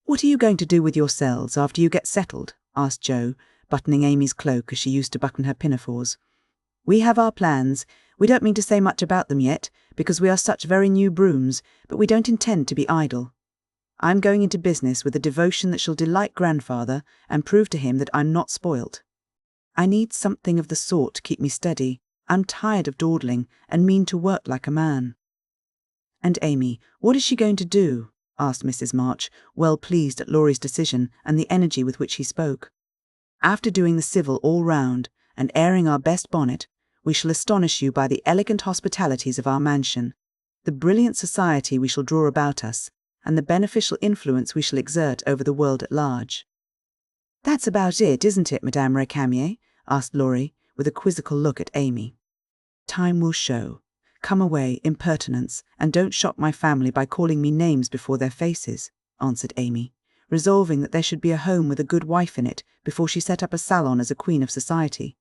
What are you going to do with yourselves after you get settled? Asked Jo, buttoning Amy's cloak as she used to button her pinafores. We have our plans. We don't mean to say much about them yet, because we are such very new brooms, but we don't intend to be idle. I'm going into business with a devotion that shall delight grandfather and prove to him that I'm not spoilt. I need something of the sort to keep me steady. I'm tired of dawdling and mean to work like a man. And Amy, what is she going to do? Asked Mrs. March, well pleased at Laurie's decision and the energy with which he spoke. After doing the civil all round and airing our best bonnet, we shall astonish you by the elegant hospitalities of our mansion, the brilliant society we shall draw about us, and the beneficial influence we shall exert over the world at large. That's about it, isn't it, Madame Récamier? Asked Laurie, with a quizzical look at Amy. Time will show. Come away, impertinence, and don't shock my family by calling me names before their faces, answered Amy, resolving that there should be a home with a good wife in it before she set up a salon as a queen of society.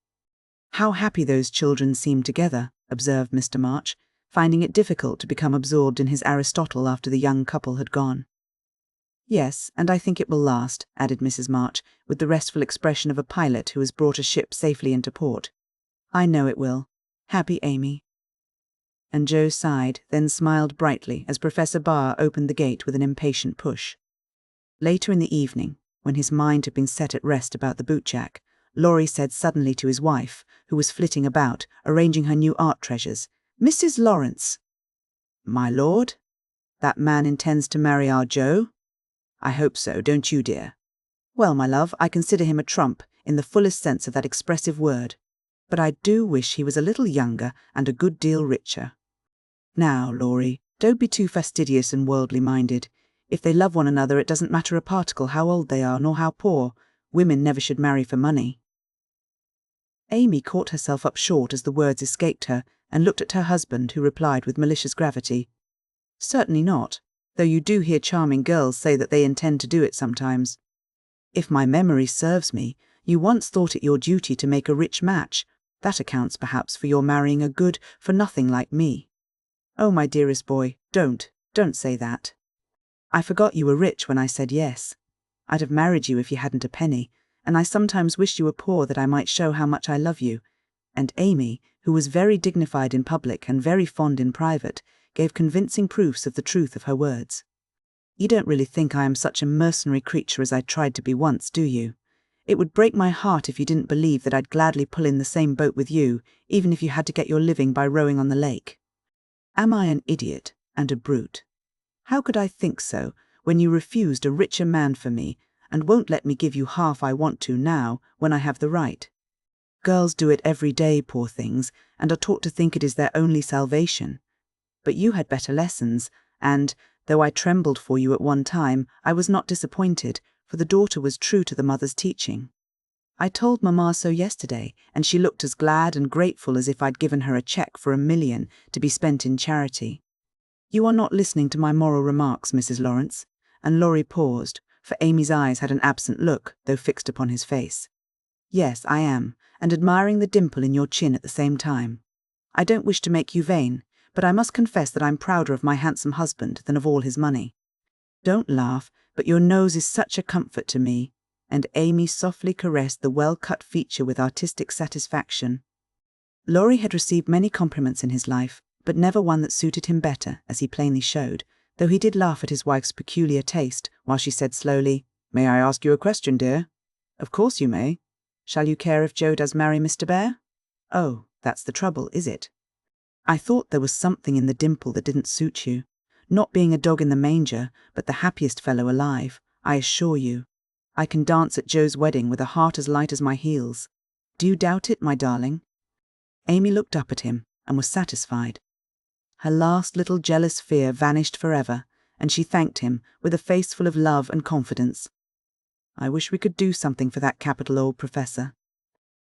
How happy those children seemed together, observed Mr. March, finding it difficult to become absorbed in his Aristotle after the young couple had gone. Yes, and I think it will last, added Mrs. March, with the restful expression of a pilot who has brought a ship safely into port. I know it will. Happy Amy. And Jo sighed, then smiled brightly as Professor Barr opened the gate with an impatient push. Later in the evening, when his mind had been set at rest about the bootjack, Laurie said suddenly to his wife, who was flitting about, arranging her new art treasures, Mrs. Lawrence. My lord? That man intends to marry our Jo? I hope so, don't you, dear? Well, my love, I consider him a trump, in the fullest sense of that expressive word. But I do wish he was a little younger and a good deal richer. Now, Laurie, don't be too fastidious and worldly-minded. If they love one another, it doesn't matter a particle how old they are, nor how poor. Women never should marry for money. Amy caught herself up short as the words escaped her, and looked at her husband, who replied with malicious gravity, Certainly not, though you do hear charming girls say that they intend to do it sometimes. If my memory serves me, you once thought it your duty to make a rich match. That accounts perhaps for your marrying a good-for-nothing like me. Oh, my dearest boy, don't say that. I forgot you were rich when I said yes. I'd have married you if you hadn't a penny, and I sometimes wish you were poor that I might show how much I love you. And Amy, who was very dignified in public and very fond in private, gave convincing proofs of the truth of her words. You don't really think I am such a mercenary creature as I tried to be once, do you? It would break my heart if you didn't believe that I'd gladly pull in the same boat with you, even if you had to get your living by rowing on the lake. Am I an idiot and a brute? How could I think so, when you refused a richer man for me, and won't let me give you half I want to now, when I have the right? Girls do it every day, poor things, and are taught to think it is their only salvation. But you had better lessons, and, though I trembled for you at one time, I was not disappointed, for the daughter was true to the mother's teaching. I told Mamma so yesterday, and she looked as glad and grateful as if I'd given her a cheque for $1 million to be spent in charity. You are not listening to my moral remarks, Mrs. Lawrence, and Laurie paused, for Amy's eyes had an absent look, though fixed upon his face. Yes, I am, and admiring the dimple in your chin at the same time. I don't wish to make you vain, but I must confess that I'm prouder of my handsome husband than of all his money. Don't laugh, but your nose is such a comfort to me, and Amy softly caressed the well-cut feature with artistic satisfaction. Laurie had received many compliments in his life, but never one that suited him better, as he plainly showed, though he did laugh at his wife's peculiar taste, while she said slowly, May I ask you a question, dear? Of course you may. Shall you care if Jo does marry Mr. Bear? Oh, that's the trouble, is it? I thought there was something in the dimple that didn't suit you. Not being a dog in the manger, but the happiest fellow alive, I assure you. I can dance at Jo's wedding with a heart as light as my heels. Do you doubt it, my darling? Amy looked up at him, and was satisfied. Her last little jealous fear vanished forever, and she thanked him with a face full of love and confidence. I wish we could do something for that capital old professor.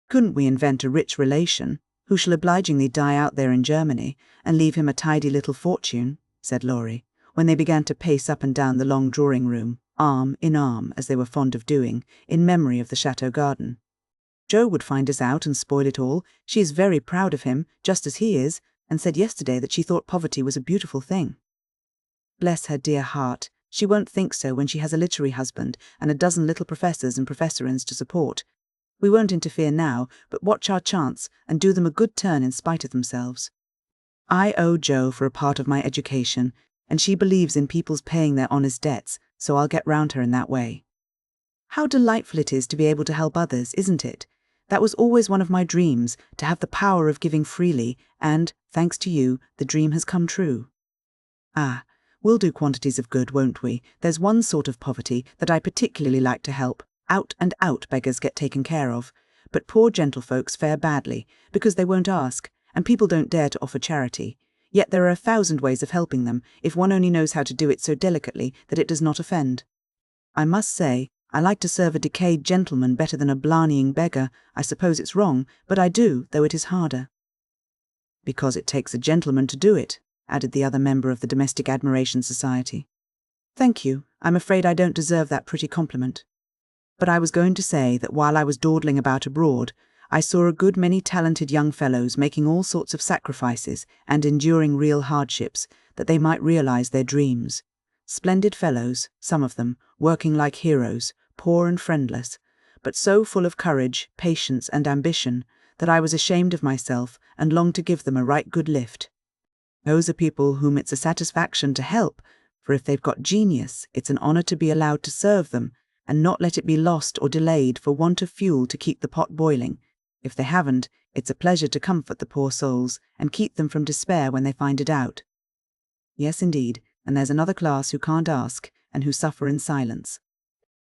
Couldn't we invent a rich relation, who shall obligingly die out there in Germany, and leave him a tidy little fortune, said Laurie, when they began to pace up and down the long drawing room, arm in arm, as they were fond of doing, in memory of the chateau garden. Jo would find us out and spoil it all. She is very proud of him, just as he is, and said yesterday that she thought poverty was a beautiful thing. Bless her dear heart, she won't think so when she has a literary husband and a dozen little professors and professorins to support. We won't interfere now, but watch our chance and do them a good turn in spite of themselves. I owe Jo for a part of my education, and she believes in people's paying their honest debts, so I'll get round her in that way. How delightful it is to be able to help others, isn't it? That was always one of my dreams, to have the power of giving freely, and, thanks to you, the dream has come true. Ah, we'll do quantities of good, won't we? There's one sort of poverty that I particularly like to help. Out beggars get taken care of, but poor gentlefolks fare badly, because they won't ask, and people don't dare to offer charity. Yet there are 1,000 ways of helping them, if one only knows how to do it so delicately that it does not offend. I must say, I like to serve a decayed gentleman better than a blarneying beggar. I suppose it's wrong, but I do, though it is harder. Because it takes a gentleman to do it, added the other member of the Domestic Admiration Society. Thank you, I'm afraid I don't deserve that pretty compliment. But I was going to say that while I was dawdling about abroad, I saw a good many talented young fellows making all sorts of sacrifices and enduring real hardships that they might realize their dreams. Splendid fellows, some of them, working like heroes, poor and friendless, but so full of courage, patience, and ambition that I was ashamed of myself and longed to give them a right good lift. Those are people whom it's a satisfaction to help, for if they've got genius, it's an honor to be allowed to serve them, and not let it be lost or delayed for want of fuel to keep the pot boiling. If they haven't, it's a pleasure to comfort the poor souls and keep them from despair when they find it out. Yes, indeed, and there's another class who can't ask, and who suffer in silence.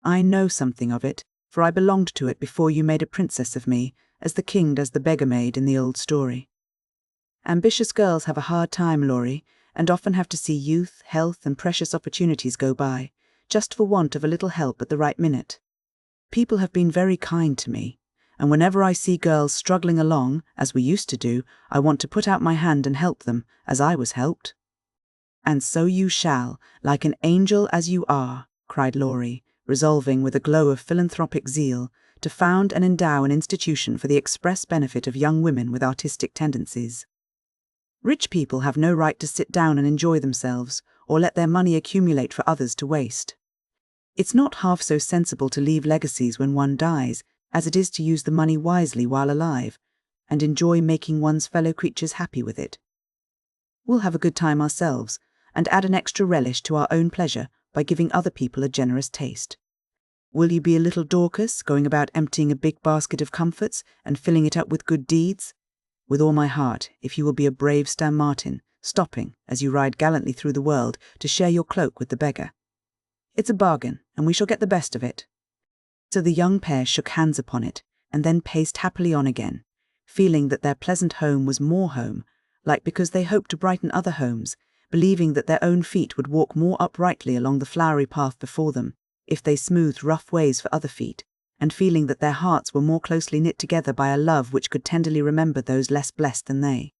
I know something of it, for I belonged to it before you made a princess of me, as the king does the beggar maid in the old story. Ambitious girls have a hard time, Laurie, and often have to see youth, health, and precious opportunities go by, just for want of a little help at the right minute. People have been very kind to me, and whenever I see girls struggling along, as we used to do, I want to put out my hand and help them, as I was helped. And so you shall, like an angel as you are, cried Laurie, resolving with a glow of philanthropic zeal to found and endow an institution for the express benefit of young women with artistic tendencies. Rich people have no right to sit down and enjoy themselves, or let their money accumulate for others to waste. It's not half so sensible to leave legacies when one dies, as it is to use the money wisely while alive, and enjoy making one's fellow creatures happy with it. We'll have a good time ourselves, and add an extra relish to our own pleasure by giving other people a generous taste. Will you be a little Dorcas, going about emptying a big basket of comforts and filling it up with good deeds? With all my heart, if you will be a brave Stan Martin, stopping, as you ride gallantly through the world, to share your cloak with the beggar. It's a bargain, and we shall get the best of it. So the young pair shook hands upon it, and then paced happily on again, feeling that their pleasant home was more home, like because they hoped to brighten other homes, believing that their own feet would walk more uprightly along the flowery path before them, if they smoothed rough ways for other feet, and feeling that their hearts were more closely knit together by a love which could tenderly remember those less blessed than they.